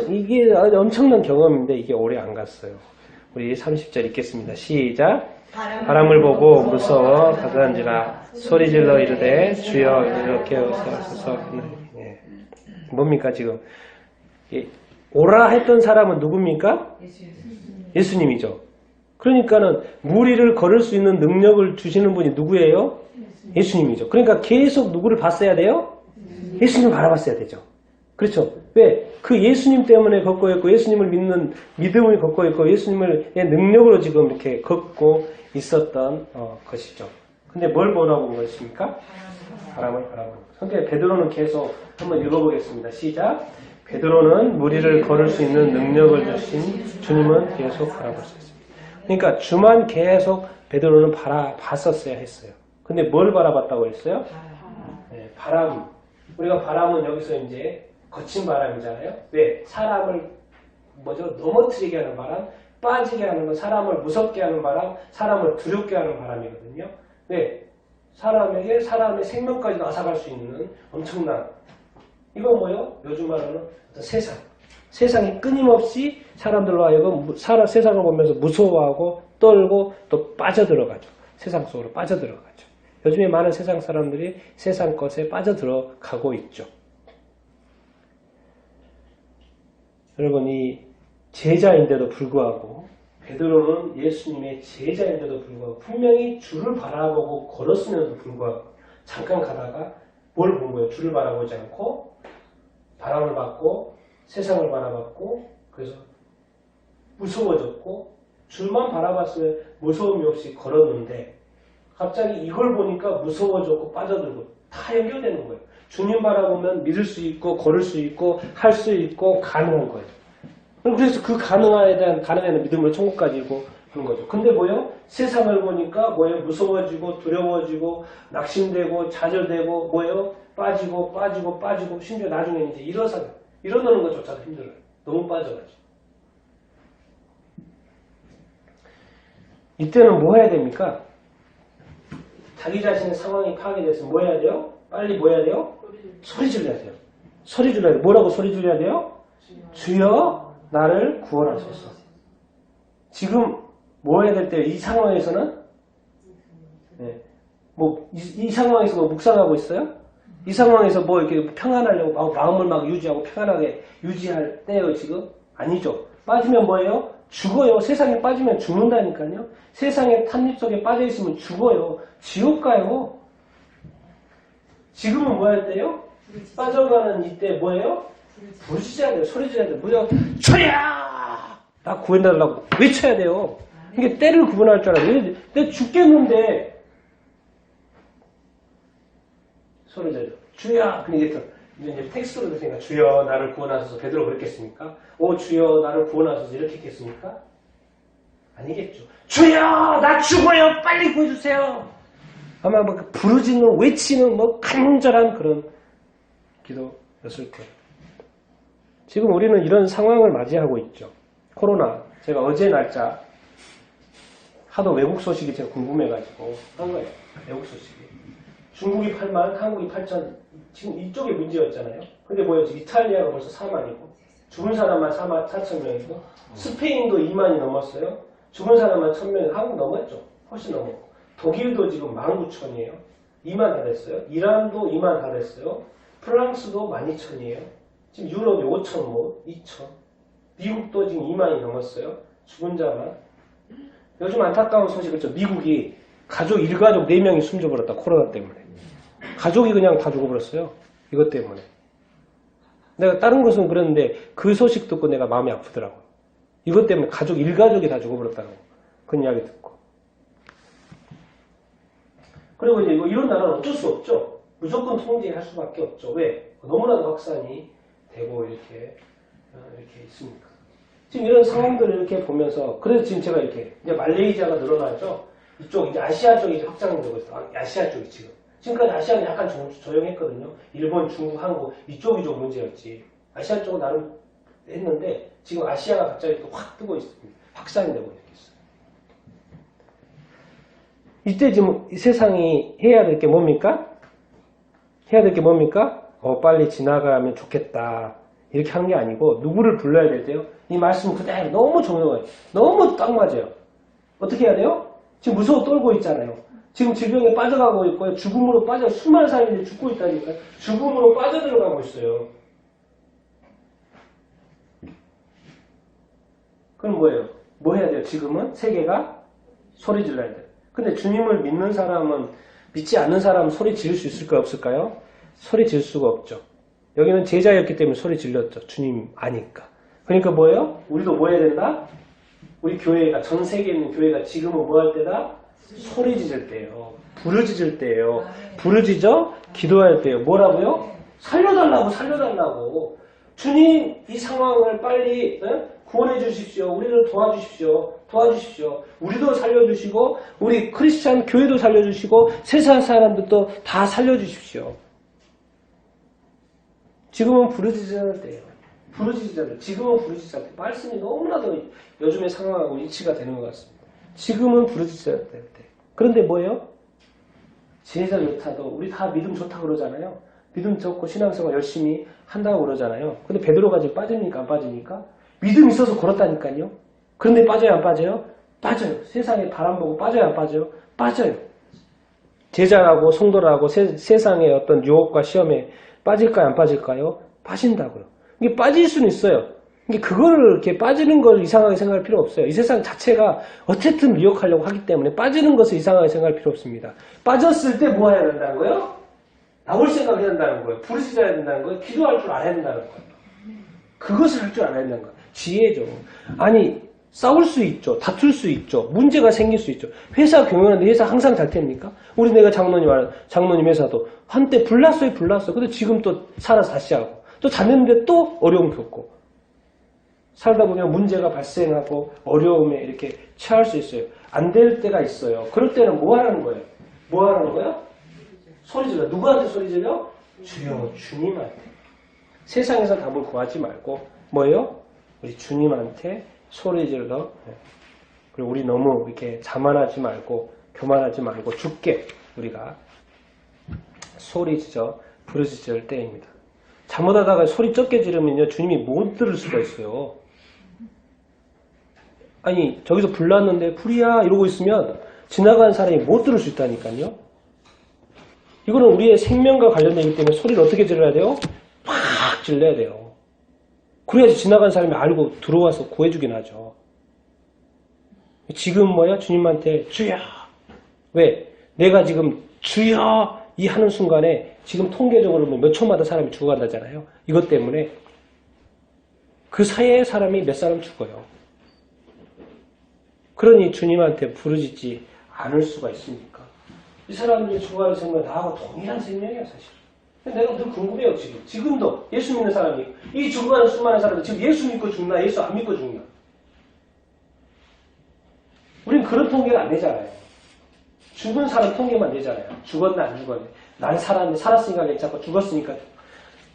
이게 엄청난 경험인데 이게 오래 안 갔어요. 우리 30절 읽겠습니다. 시작. 바람을 보고 무서워 가다한지라 소리질러 이르되 주여 이렇게 하소서. 예. 뭡니까 지금? 오라 했던 사람은 누굽니까? 예수님이죠. 그러니까는 무리를 걸을 수 있는 능력을 주시는 분이 누구예요? 예수님이죠. 그러니까 계속 누구를 봤어야 돼요? 예수님을 바라봤어야 되죠. 그렇죠. 왜? 그 예수님 때문에 걷고 있고 예수님을 믿는 믿음을 걷고 있고 예수님의 능력으로 지금 이렇게 걷고 있었던 것이죠. 근데 뭘 보라고 본 것입니까? 바람을 바라보는 것. 근데 베드로는 계속 한번 읽어보겠습니다. 시작. 베드로는 무리를 걸을 수 있는 능력을 주신 주님은 계속 바라볼 수 있습니다. 그러니까 주만 계속 베드로는 봤었어야 했어요. 근데 뭘 바라봤다고 했어요? 네, 바람. 우리가 바람은 여기서 이제 거친 바람이잖아요. 왜? 사람을 넘어뜨리게 하는 바람, 빠지게 하는 건 사람을 무섭게 하는 바람, 사람을 두렵게 하는 바람이거든요. 왜? 사람에게 사람의 생명까지도 앗아갈 수 있는 엄청난 이건 뭐예요? 요즘 말로는 어떤 세상. 세상이 끊임없이 사람들로 하여금 세상을 보면서 무서워하고 떨고 또 빠져들어가죠. 세상 속으로 빠져들어가죠. 요즘에 많은 세상 사람들이 세상 것에 빠져들어가고 있죠. 여러분 이 제자인데도 불구하고 베드로는 예수님의 제자인데도 불구하고 분명히 주를 바라보고 걸었으면서도 불구하고 잠깐 가다가 뭘 본 거예요? 주를 바라보지 않고 바람을 받고 세상을 바라봤고 그래서 무서워졌고 줄만 바라봤으면 무서움이 없이 걸었는데 갑자기 이걸 보니까 무서워졌고 빠져들고 다 연결되는 거예요. 주님 바라보면 믿을 수 있고 걸을 수 있고 할 수 있고 가능한 거예요. 그래서 그 가능한 믿음으로 천국까지 이고 하는 거죠. 근데 뭐예요? 세상을 보니까 뭐예요? 무서워지고 두려워지고 낙심되고 좌절되고 뭐예요? 빠지고 심지어 나중에 이제 일어나는 것조차도 힘들어요. 너무 빠져가지고. 이때는 뭐 해야 됩니까? 자기 자신의 상황이 파악이 됐으면 뭐 해야 돼요? 빨리 뭐 해야 돼요? 소리 질러야 돼요. 소리 질러야 돼요. 뭐라고 소리 질러야 돼요? 주여 나를 구원하소서. 지금 뭐 해야 될 때요? 이 상황에서는? 네. 이 상황에서 뭐 묵상하고 있어요? 이 상황에서 뭐 이렇게 평안하려고 마음을 막 유지하고 평안하게 유지할 때요, 지금? 아니죠. 빠지면 뭐예요? 죽어요. 세상에 빠지면 죽는다니까요. 세상의 탐닉 속에 빠져있으면 죽어요. 지옥 가요. 지금은 뭐 할 때요? 빠져가는 이때 뭐예요? 부르짖어야 돼요. 소리 지어야 돼요. 뭐야? 주야! 나 구해달라고 외쳐야 돼요. 이게 때를 구분할 줄 알아요. 내가 죽겠는데 소리 지어야 돼요. 주야! 근데 이제 텍스트로 드시니까 주여 나를 구원하소서 베드로 그랬겠습니까? 오 주여 나를 구원하소서 이렇게 했겠습니까? 아니겠죠. 주여 나 죽어요 빨리 구해주세요. 아마 뭐 부르짖는 외치는 뭐 간절한 그런 기도였을 거예요. 지금 우리는 이런 상황을 맞이하고 있죠. 코로나. 제가 어제 날짜 하도 외국 소식이 제가 궁금해가지고 한 거예요. 외국 소식이. 중국이 8만, 한국이 8천. 지금 이쪽에 문제였잖아요. 근데 뭐예요? 이탈리아가 벌써 4만이고 죽은 사람만 4만 4천 명이고 스페인도 2만이 넘었어요. 죽은 사람만 1,000명이 한국 넘었죠. 훨씬 넘었고 독일도 지금 19,000이에요. 2만 다 됐어요. 이란도 2만 다 됐어요. 프랑스도 12,000이에요. 지금 유럽이 5,000, 뭐 2,000. 미국도 지금 2만이 넘었어요. 죽은 자만. 요즘 안타까운 소식이죠. 미국이 가족 일가족 4명이 숨져버렸다. 코로나 때문에. 가족이 그냥 다 죽어버렸어요. 이것 때문에. 내가 다른 것은 그랬는데 그 소식 듣고 내가 마음이 아프더라고요. 이것 때문에 가족 일가족이 다 죽어버렸다고. 그런 이야기 듣고. 그리고 이제 이런 나라는 어쩔 수 없죠. 무조건 통제할 수밖에 없죠. 왜? 너무나도 확산이 되고 이렇게 있으니까. 지금 이런 상황들을 이렇게 보면서 그래서 지금 제가 이렇게 이제 말레이시아가 늘어나죠. 이쪽 이제 아시아 쪽이 이제 확장되고 있어요. 아시아 쪽이 지금. 지금까지 아시아는 약간 조용했거든요. 일본, 중국, 한국 이쪽이 좀 문제였지. 아시아 쪽은 나름 했는데 지금 아시아가 갑자기 또 확 뜨고 있습니다. 확산이 되고 있어요. 이때 지금 이 세상이 해야 될 게 뭡니까? 해야 될 게 뭡니까? 빨리 지나가면 좋겠다. 이렇게 하는 게 아니고 누구를 불러야 될 때요? 이 말씀 그대로 너무 정확해요. 너무 딱 맞아요. 어떻게 해야 돼요? 지금 무서워 떨고 있잖아요. 지금 질병에 빠져가고 있고요. 죽음으로 수많은 사람들이 죽고 있다니까요. 죽음으로 빠져들어가고 있어요. 그럼 뭐예요? 뭐 해야 돼요? 지금은 세계가 소리 질러야 돼요. 근데 주님을 믿는 사람은 믿지 않는 사람은 소리 지를 수 있을까요? 없을까요? 소리 지를 수가 없죠. 여기는 제자였기 때문에 소리 질렀죠. 주님 아니까. 그러니까 뭐예요? 우리도 뭐 해야 된다? 우리 교회가 전 세계에 있는 교회가 지금은 뭐 할 때다? 소리 지를 때예요. 부르짖을 때예요. 부르짖어 기도할 때예요. 뭐라고요? 살려달라고. 주님 이 상황을 빨리 구원해 주십시오. 우리를 도와주십시오. 우리도 살려주시고 우리 크리스찬 교회도 살려주시고 세상 사람들도 다 살려주십시오. 지금은 부르짖을 때예요. 지금은 부르짖을 때. 말씀이 너무나도 요즘의 상황하고 일치가 되는 것 같습니다. 지금은 부르짖을 때. 그런데 뭐예요? 제자 좋다도 우리 다 믿음 좋다고 그러잖아요. 믿음 좋고 신앙생활 열심히 한다고 그러잖아요. 근데 베드로가 지금 빠집니까? 안 빠집니까? 믿음 있어서 걸었다니까요. 그런데 빠져요? 안 빠져요? 빠져요. 세상에 바람 보고 빠져요? 안 빠져요? 빠져요. 제자라고 성도라고 세상의 어떤 유혹과 시험에 빠질까요? 안 빠질까요? 빠진다고요. 이게 빠질 수는 있어요. 그거를 이렇게 빠지는 걸 이상하게 생각할 필요 없어요. 이 세상 자체가 어쨌든 미혹하려고 하기 때문에 빠지는 것을 이상하게 생각할 필요 없습니다. 빠졌을 때 뭐 해야 된다는 거예요? 나올 생각을 해야 된다는 거예요. 부르짖어야 된다는 거예요. 기도할 줄 알아야 된다는 거예요. 그것을 할 줄 알아야 된다는 거예요. 지혜죠. 아니 싸울 수 있죠. 다툴 수 있죠. 문제가 생길 수 있죠. 회사 경영하는데 회사 항상 잘 됩니까? 우리 내가 장로님 회사도 한때 불났어요. 근데 지금 또 살아서 다시 하고 또 잤는데 또 어려움 겪고 살다 보면 문제가 발생하고 어려움에 이렇게 처할 수 있어요. 안 될 때가 있어요. 그럴 때는 뭐 하는 거예요? 소리 질러. 누구한테 소리 질러? 주여, 주님한테. 세상에서 답을 구하지 말고 뭐예요? 우리 주님한테 소리 질러. 그리고 우리 너무 이렇게 자만하지 말고 교만하지 말고 죽게 우리가 소리 지져 부르짖을 때입니다. 잘못하다가 소리 적게 지르면요 주님이 못 들을 수가 있어요. 아니 저기서 불났는데 불이야 이러고 있으면 지나가는 사람이 못 들을 수 있다니까요. 이거는 우리의 생명과 관련되기 때문에 소리를 어떻게 질러야 돼요? 팍 질러야 돼요. 그래야지 지나가는 사람이 알고 들어와서 구해주긴 하죠. 지금 뭐야? 주님한테 주여. 왜? 내가 지금 주여 이 하는 순간에 지금 통계적으로 몇 초마다 사람이 죽어간다잖아요. 이것 때문에 그 사이에 사람이 몇 사람 죽어요. 그러니 주님한테 부르짖지 않을 수가 있습니까? 이 사람들이 죽어가는 생명은 나하고 동일한 생명이에요, 사실. 내가 늘 궁금해요, 지금도. 예수 믿는 사람이. 이 죽어가는 수많은 사람들, 지금 예수 믿고 죽나, 예수 안 믿고 죽나. 그런 통계를 안 내잖아요. 죽은 사람 통계만 내잖아요. 죽었나 안 죽었나. 난 살았으니까 괜찮고 죽었으니까.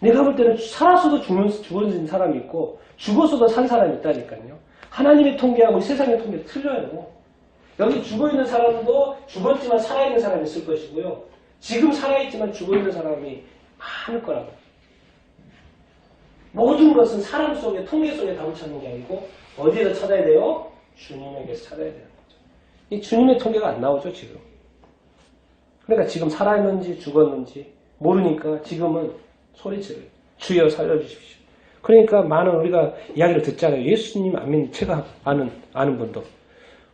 내가 볼 때는 살았어도 죽은 사람이 있고 죽었어도 산 사람이 있다니까요. 하나님의 통계하고 세상의 통계가 틀려요. 여기 죽어있는 사람도 죽었지만 살아있는 사람이 있을 것이고요. 지금 살아있지만 죽어있는 사람이 많을 거라고. 모든 것은 사람 속에, 통계 속에 답을 찾는 게 아니고 어디에서 찾아야 돼요? 주님에게서 찾아야 되는 거죠. 이 주님의 통계가 안 나오죠, 지금. 그러니까 지금 살아있는지 죽었는지 모르니까 지금은 소리치를 주여 살려주십시오. 그러니까 많은 우리가 이야기를 듣잖아요. 예수님 안 믿는 제가 아는 분도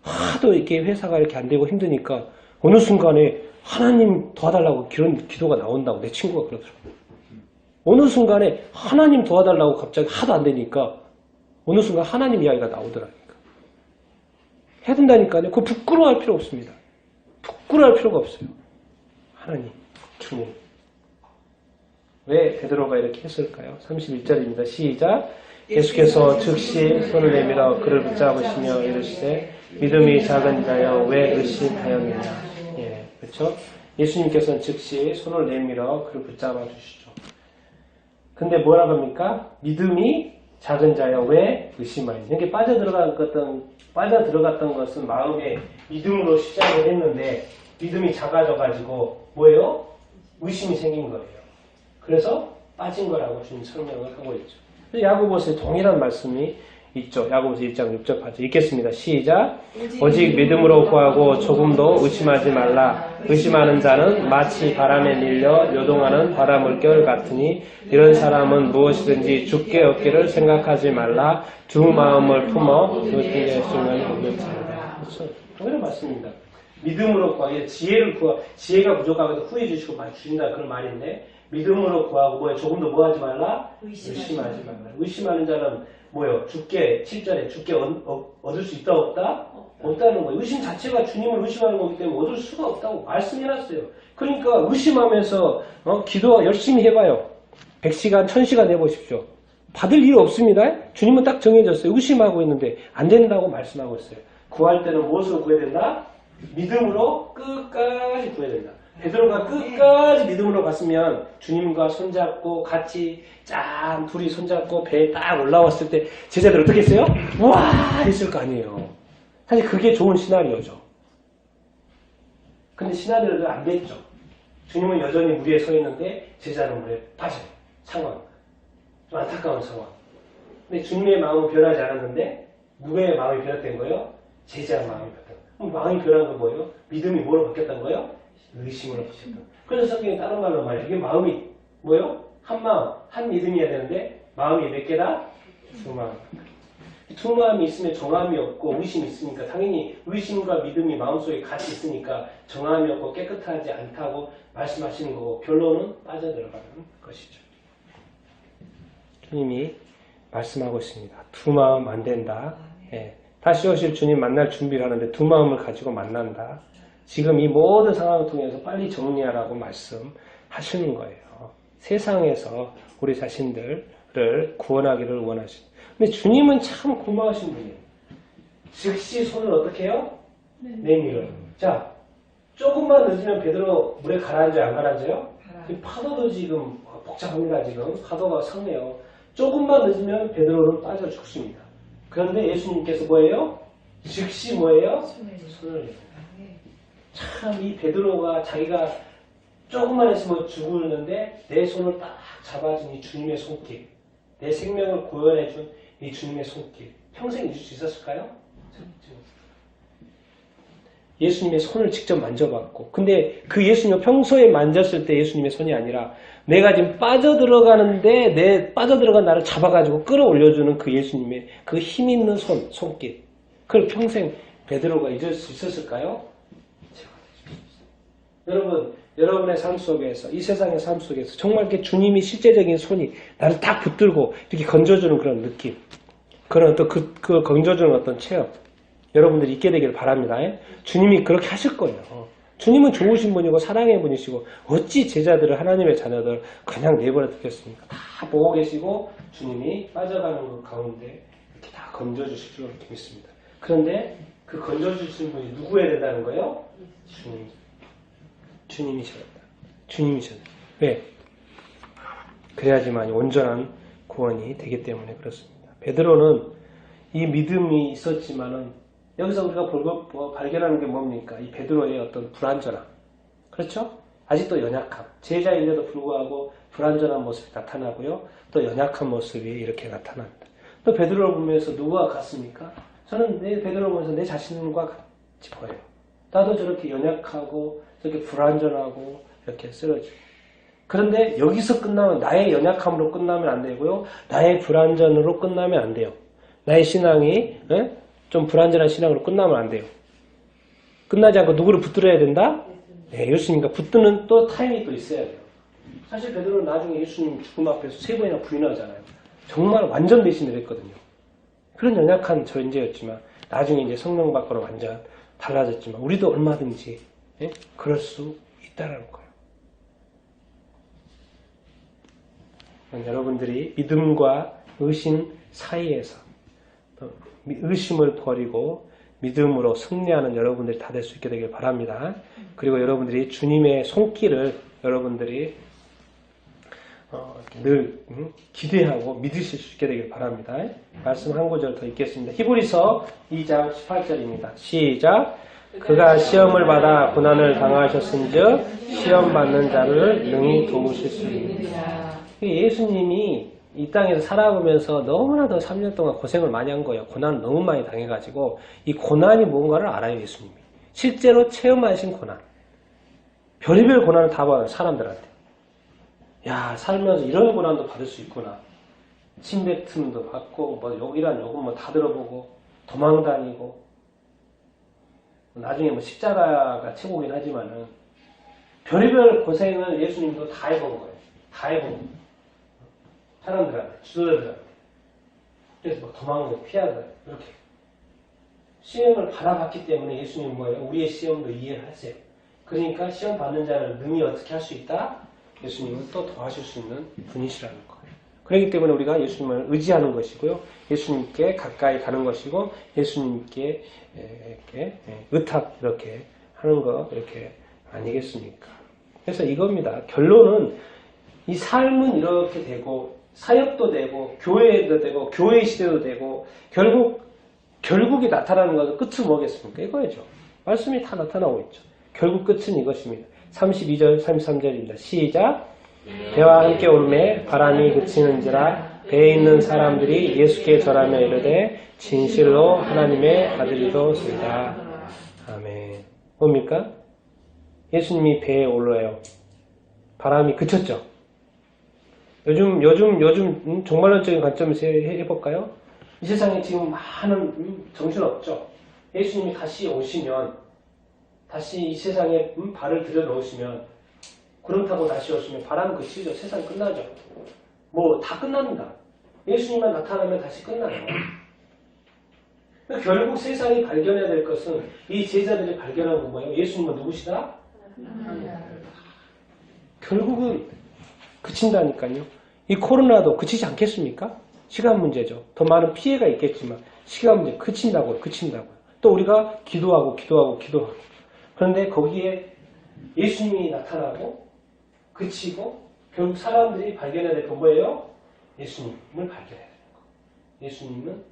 하도 이렇게 회사가 이렇게 안 되고 힘드니까 어느 순간에 하나님 도와달라고 그런 기도가 나온다고 내 친구가 그러더라고요. 어느 순간에 하나님 도와달라고 갑자기 하도 안 되니까 어느 순간 하나님 이야기가 나오더라니까. 해야 된다니까요. 그거 부끄러워할 필요 없습니다. 부끄러워할 필요가 없어요. 하나님, 주님. 왜 베드로가 이렇게 했을까요? 31절입니다. 시작. 예수께서 즉시 손을 내밀어 그를 붙잡으시며 이르시되 믿음이 작은 자여 왜 의심하였느냐. 예, 그렇죠? 예수님께서는 즉시 손을 내밀어 그를 붙잡아 주시죠. 근데 뭐라고 합니까? 믿음이 작은 자여 왜 의심하였느냐. 이게 빠져들어갔던 것은 마음에 믿음으로 시작을 했는데 믿음이 작아져가지고 뭐예요? 의심이 생긴 거예요. 그래서 빠진 거라고 주님 설명을 하고 있죠. 야고보서에 동일한 말씀이 있죠. 야고보서 1장 6절 8절 읽겠습니다. 시작. 오직 믿음으로 구하고 조금도 의심하지 말라. 의심하는 자는 마치 바람에 밀려 요동하는 바닷물결 같으니 이런 사람은 무엇이든지 죽게 얻기를 생각하지 말라. 두 마음을 품어 그 길에 순간이 없는 자다. 그렇죠. 동일한 말씀입니다. 믿음으로 구하고 지혜가 부족하거든 후회 주시고 많이 주신다 그런 말인데 믿음으로 구하고 뭐예요? 조금도 뭐 하지 말라? 의심하지 말라. 의심하는 자는 뭐예요? 7절에 죽게 얻을 수 있다 없다? 없다는 거예요. 의심 자체가 주님을 의심하는 거기 때문에 얻을 수가 없다고 말씀해놨어요. 그러니까 의심하면서 기도 열심히 해봐요. 100시간, 1000시간 해보십시오. 받을 일 없습니다. 주님은 딱 정해졌어요. 의심하고 있는데 안 된다고 말씀하고 있어요. 구할 때는 무엇으로 구해야 된다? 믿음으로 끝까지 구해야 된다. 베드로가 끝까지 믿음으로 갔으면 주님과 손잡고 같이 둘이 손잡고 배에 딱 올라왔을 때 제자들 어떻게 했어요? 와 했을 거 아니에요. 사실 그게 좋은 시나리오죠. 근데 시나리오도 안 됐죠. 주님은 여전히 물에 서 있는데 제자는 물에 빠져요. 상황. 좀 안타까운 상황. 근데 주님의 마음은 변하지 않았는데 누구의 마음이 변했던 거예요? 제자의 마음이 변했던 거예요. 그럼 마음이 변한 건 뭐예요? 믿음이 뭐로 바뀌었던 거예요? 의심으로 바뀌었다. 그래서 성경에 다른 말로 말해요. 이게 마음이 뭐예요? 한 마음, 한 믿음이어야 되는데 마음이 몇 개다? 두 마음. 두 마음이 있으면 정함이 없고 의심이 있으니까 당연히 의심과 믿음이 마음속에 같이 있으니까 정함이 없고 깨끗하지 않다고 말씀하시는 거고 결론은 빠져들어가는 것이죠. 주님이 말씀하고 있습니다. 두 마음 안 된다. 예. 다시 오실 주님 만날 준비를 하는데 두 마음을 가지고 만난다. 지금 이 모든 상황을 통해서 빨리 정리하라고 말씀하시는 거예요. 세상에서 우리 자신들을 구원하기를 원하시는. 근데 주님은 참 고마우신 분이에요. 즉시 손을 어떻게 해요? 내밀어요. 자, 조금만 늦으면 베드로 물에 가라앉아요? 안 가라앉아요? 파도도 지금 복잡합니다. 지금 파도가 상해요. 조금만 늦으면 베드로는 빠져 죽습니다. 그런데 예수님께서 뭐예요? 즉시 뭐예요? 손을 내요. 참 이 베드로가 자기가 조금만 했으면 죽었는데 내 손을 딱 잡아준 이 주님의 손길, 내 생명을 구원해준 이 주님의 손길, 평생 잊을 수 있었을까요? 예수님의 손을 직접 만져봤고, 근데 그 예수님을 평소에 만졌을 때 예수님의 손이 아니라 내가 지금 빠져들어가는데 내 빠져들어간 나를 잡아가지고 끌어올려주는 그 예수님의 그 힘 있는 손길, 그걸 평생 베드로가 잊을 수 있었을까요? 여러분, 여러분의 삶 속에서, 이 세상의 삶 속에서 정말 이렇게 주님이 실제적인 손이 나를 딱 붙들고 이렇게 건져주는 그런 느낌, 그런 또 그 건져주는 어떤 체험, 여러분들이 있게 되기를 바랍니다. 주님이 그렇게 하실 거예요. 주님은 좋으신 분이고 사랑의 분이시고 어찌 제자들을, 하나님의 자녀들 그냥 내버려 두겠습니까? 다 보고 계시고 주님이 빠져가는 것 가운데 이렇게 다 건져주실 줄 믿습니다. 그런데 그 건져주신 분이 누구여야 된다는 거예요? 주님. 주님이셔야 된다. 주님이셔야 된다. 왜? 그래야지만 온전한 구원이 되기 때문에 그렇습니다. 베드로는 이 믿음이 있었지만은 여기서 우리가 발견하는 게 뭡니까? 이 베드로의 어떤 불완전함. 그렇죠? 아직도 연약함. 제자인데도 불구하고 불완전한 모습이 나타나고요. 또 연약한 모습이 이렇게 나타납니다. 또 베드로를 보면서 누가 같습니까? 저는 베드로를 보면서 내 자신과 같이 보여요. 나도 저렇게 연약하고 저렇게 불완전하고 이렇게 쓰러지고. 그런데 여기서 끝나면 나의 연약함으로 끝나면 안 되고요. 나의 불완전으로 끝나면 안 돼요. 나의 신앙이 좀 불완전한 신앙으로 끝나면 안 돼요. 끝나지 않고 누구를 붙들어야 된다? 네, 예수님과 붙드는 또 타임이 또 있어야 돼요. 사실 베드로는 나중에 예수님 죽음 앞에서 3번이나 부인하잖아요. 정말 완전 배신을 했거든요. 그런 연약한 존재였지만 나중에 이제 성령 받고는 완전 달라졌지만 우리도 얼마든지 그럴 수 있다는 거예요. 여러분들이 믿음과 의심 사이에서 의심을 버리고 믿음으로 승리하는 여러분들이 다 될 수 있게 되길 바랍니다. 그리고 여러분들이 주님의 손길을 여러분들이 늘 기대하고 믿으실 수 있게 되길 바랍니다. 말씀 한 구절 더 읽겠습니다. 히브리서 2장 18절입니다. 시작. 그가 시험을 받아 고난을 당하셨은즉 시험 받는 자를 능히 도우실 수 있습니다. 예수님이 이 땅에서 살아보면서 너무나도 3년 동안 고생을 많이 한 거예요. 고난을 너무 많이 당해가지고 이 고난이 뭔가를 알아요. 예수님이. 실제로 체험하신 고난. 별의별 고난을 다 받아요. 사람들한테. 야, 살면서 이런 고난도 받을 수 있구나. 침뱉음도 받고 뭐 욕이란 욕은 뭐 다 들어보고 도망다니고 나중에 뭐 십자가가 최고긴 하지만은 별의별 고생을 예수님도 다 해본 거예요. 다 해본 거예요. 사람들한테, 주도자들한테. 그래서 막 도망가고 피하고 이렇게. 시험을 받아봤기 때문에 예수님은 뭐예요? 우리의 시험도 이해를 하세요. 그러니까 시험 받는 자를 능히 어떻게 할 수 있다? 예수님은 또 도와줄 수 있는 분이시라는 거예요. 그렇기 때문에 우리가 예수님을 의지하는 것이고요. 예수님께 가까이 가는 것이고 예수님께 이렇게 의탁 이렇게 하는 거 이렇게 아니겠습니까? 그래서 이겁니다. 결론은 이 삶은 이렇게 되고 사역도 되고 교회도 되고 교회 시대도 되고 결국이 나타나는 것은 끝은 뭐겠습니까? 이거죠. 말씀이 다 나타나고 있죠. 결국 끝은 이것입니다. 32절 33절입니다. 시작. 배와 함께 오름에 바람이 그치는지라 배에 있는 사람들이 예수께 절하며 이르되 진실로 하나님의 아들이로소이다. 아멘. 뭡니까? 예수님이 배에 올라요. 바람이 그쳤죠. 요즘 종말론적인 관점에서 해볼까요? 이 세상에 지금 많은 정신없죠. 예수님이 다시 오시면 다시 이 세상에 발을 들여놓으시면 구름 타고 다시 오시면 바람 그치죠. 세상 끝나죠. 뭐 다 끝납니다. 예수님만 나타나면 다시 끝나요. 결국 세상이 발견해야 될 것은 이 제자들이 발견한 건 뭐예요? 예수님은 누구시다? 결국은 그친다니까요. 이 코로나도 그치지 않겠습니까? 시간 문제죠. 더 많은 피해가 있겠지만 시간 문제 그친다고요. 또 우리가 기도하고 그런데 거기에 예수님이 나타나고 그치고 결국 사람들이 발견해야 될 건 뭐예요? 예수님을 발견해야 되는 거. 예수님은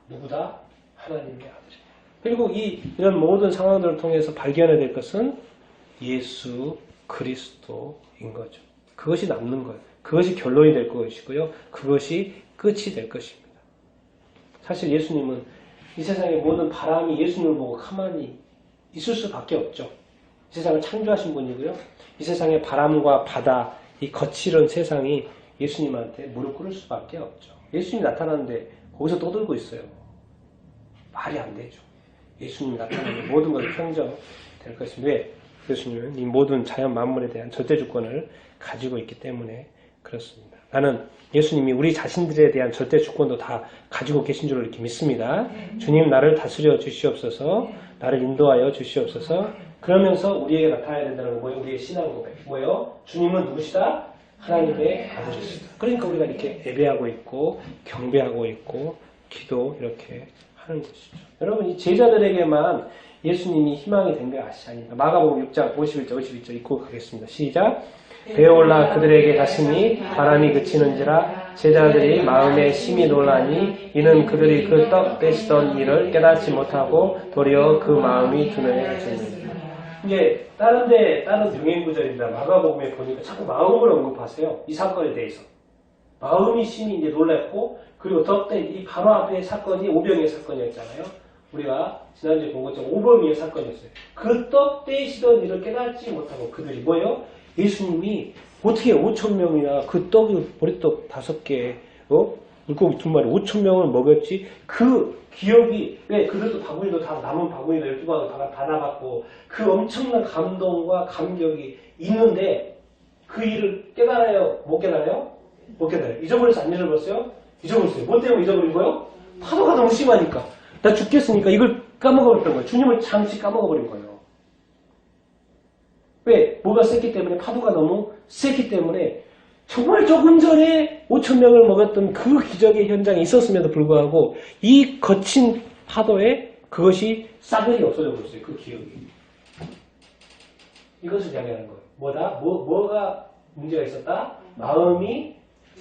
누구다? 하나님의 아들이다. 그리고 이런 모든 상황들을 통해서 발견해야 될 것은 예수 그리스도인 거죠. 그것이 남는 거예요. 그것이 결론이 될 것이고요. 그것이 끝이 될 것입니다. 사실 예수님은 이 세상의 모든 바람이 예수님을 보고 가만히 있을 수밖에 없죠. 이 세상을 창조하신 분이고요. 이 세상의 바람과 바다, 이 거칠은 세상이 예수님한테 무릎 꿇을 수밖에 없죠. 예수님이 나타나는데 거기서 떠들고 있어요. 말이 안 되죠. 예수님이 나타나면 모든 것이 평정될 것입니다. 왜? 예수님은 이 모든 자연 만물에 대한 절대주권을 가지고 있기 때문에 그렇습니다. 나는 예수님이 우리 자신들에 대한 절대주권도 다 가지고 계신 줄 이렇게 믿습니다. 주님 나를 다스려 주시옵소서, 나를 인도하여 주시옵소서. 그러면서 우리에게 나타나야 된다는 건 뭐예요? 우리의 신앙 고백. 뭐예요? 주님은 누구시다? 하나님의 아들이시다. 그러니까 우리가 이렇게 예배하고 있고 경배하고 있고 기도 이렇게 하는 것이죠. 여러분, 이 제자들에게만 예수님이 희망이 된 게 아니니까. 마가복음 6장 51절 52절 읽고 가겠습니다. 시작. 배에 올라 그들에게 갔으니 바람이 그치는지라 제자들이 마음에 심히 놀라니 이는 그들이 그 떡 떼시던 일을 깨닫지 못하고 도리어 그 마음이 둔해졌습니다. 이제 다른 병행 구절입니다. 마가복음에 보니까 자꾸 마음을 언급하세요. 이 사건에 대해서. 마음이 심히 이제 놀랐고, 그리고 덕때 이 바로 앞에 사건이 오병이의 사건이었잖아요. 우리가 지난주에 본 것처럼 오병이의 사건이었어요. 그 떡 떼시던 일을 깨닫지 못하고 그들이 뭐예요? 예수님이 어떻게 5,000명이나 그 떡이 보리떡 5개, 물고기 2마리 5,000명을 먹였지? 그 기억이, 왜 그들도 바구니도 다 남은 바구니도 12바구니 다 나갔고 그 엄청난 감동과 감격이 있는데 그 일을 깨달아요? 못 깨달아요? 못 깨달아요. 잊어버려서 안 잊어버렸어요? 잊어버렸어요. 뭐 때문에 잊어버린 거예요? 파도가 너무 심하니까. 나 죽겠으니까 이걸 까먹어버렸던 거예요. 주님을 잠시 까먹어버린 거예요. 왜? 뭐가 셌기 때문에, 파도가 너무 셌기 때문에 정말 조금 전에 5,000명을 먹었던 그 기적의 현장이 있었음에도 불구하고 이 거친 파도에 그것이 싸그리 없어져 버렸어요. 그 기억이. 이것을 이야기하는 거예요. 뭐가 문제가 있었다? 마음이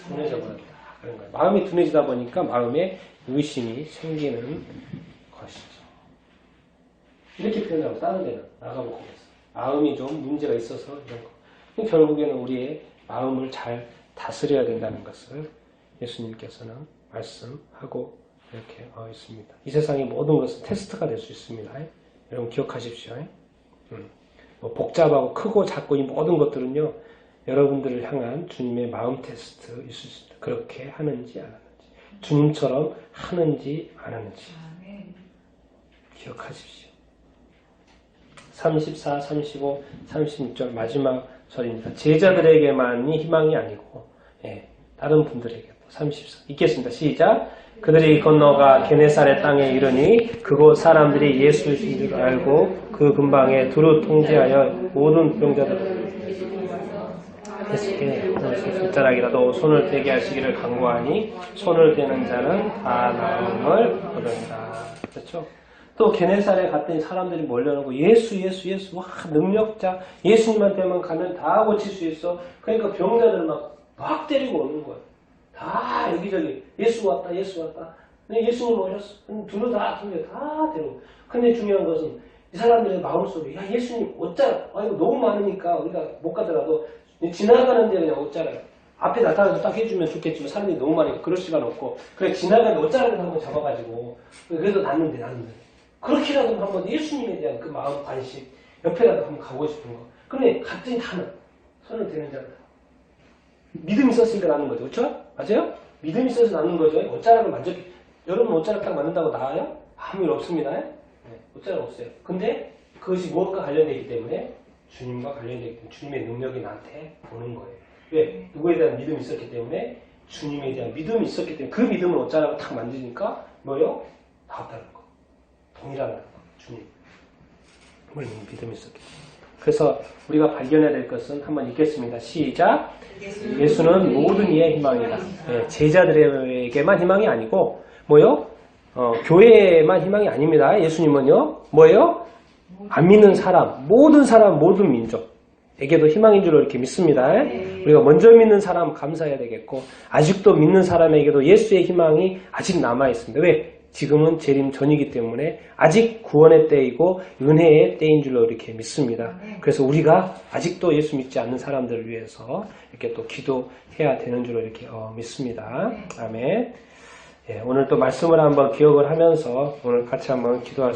둔해져 버렸다. 그런 거예요. 마음이 둔해지다 보니까 마음에 의심이 생기는 것이죠. 이렇게 표현하고 다른 데는 나가보겠습니다. 마음이 좀 문제가 있어서 이런 거. 결국에는 우리의 마음을 잘 다스려야 된다는 것을 예수님께서는 말씀하고 이렇게 있습니다. 이 세상의 모든 것은 테스트가 될 수 있습니다. 여러분 기억하십시오. 뭐 복잡하고 크고 작고 이 모든 것들은요. 여러분들을 향한 주님의 마음 테스트일 수 있습니다. 그렇게 하는지 안 하는지. 주님처럼 하는지 안 하는지. 기억하십시오. 34, 35, 36절 마지막 절입니다. 제자들에게만이 희망이 아니고 다른 분들에게도 34 읽겠습니다. 시작. 그들이 건너가 게네사렛 땅에 이르니 그곳 사람들이 예수이신 줄 알고 그 근방에 두루 통제하여 모든 병자들을 예수께 숫자락이라도 손을 대게 하시기를 간구하니 손을 대는 자는 다 나음을 얻으리라. 그렇죠? 또 게네사렛에 갔더니 사람들이 몰려오고 예수 와 능력자 예수님한테만 가면 다 고칠 수 있어. 그러니까 병자들을 막 때리고 오는 거예요. 다 여기저기 예수 왔다. 근데 예수님 오셨어. 두루 다 통제 다 데리고. 근데 중요한 것은 이 사람들의 마음속에 야 예수님 어쩌라. 이거 너무 많으니까 우리가 못 가더라도 지나가는데 그냥 어쩌라. 앞에 나타나서 딱 해주면 좋겠지만 사람들이 너무 많으니까 그럴 시간 없고 그래 지나가는데 어쩌라는 한번 잡아가지고 그래도 났는데 그렇게라도 한번 예수님에 대한 그 마음 관심 옆에라도 한번 가고 싶은 거. 그런데 갔더니 다는 손을 대는 자는 믿음이 있었으니까 나는 거죠. 그렇죠? 맞아요? 믿음이 있어서 나는 거죠. 옷자락을 여러분 옷자락 딱 만든다고 나아요? 아무 일 없습니다. 옷자락 없어요. 근데 그것이 무엇과 관련되기 때문에 주님과 관련되기 때문에 주님의 능력이 나한테 오는 거예요. 왜? 누구에 대한 믿음이 있었기 때문에 주님에 대한 믿음이 있었기 때문에 그 믿음을 옷자락을 탁 만드니까 뭐예요? 나왔다는 거. 동일하다는 거. 주님. 믿음이 있었기 때문에. 그래서 우리가 발견해야 될 것은 한번 읽겠습니다. 시작. 예수는 모든 이의 희망이다. 제자들에게만 희망이 아니고 뭐요? 교회에만 희망이 아닙니다. 예수님은요. 뭐예요? 안 믿는 사람, 모든 민족에게도 희망인 줄로 이렇게 믿습니다. 우리가 먼저 믿는 사람 감사해야 되겠고 아직도 믿는 사람에게도 예수의 희망이 아직 남아 있습니다. 왜? 지금은 재림 전이기 때문에 아직 구원의 때이고 은혜의 때인 줄로 이렇게 믿습니다. 그래서 우리가 아직도 예수 믿지 않는 사람들을 위해서 이렇게 또 기도해야 되는 줄로 이렇게 믿습니다. 아멘. 오늘 또 말씀을 한번 기억을 하면서 오늘 같이 한번 기도할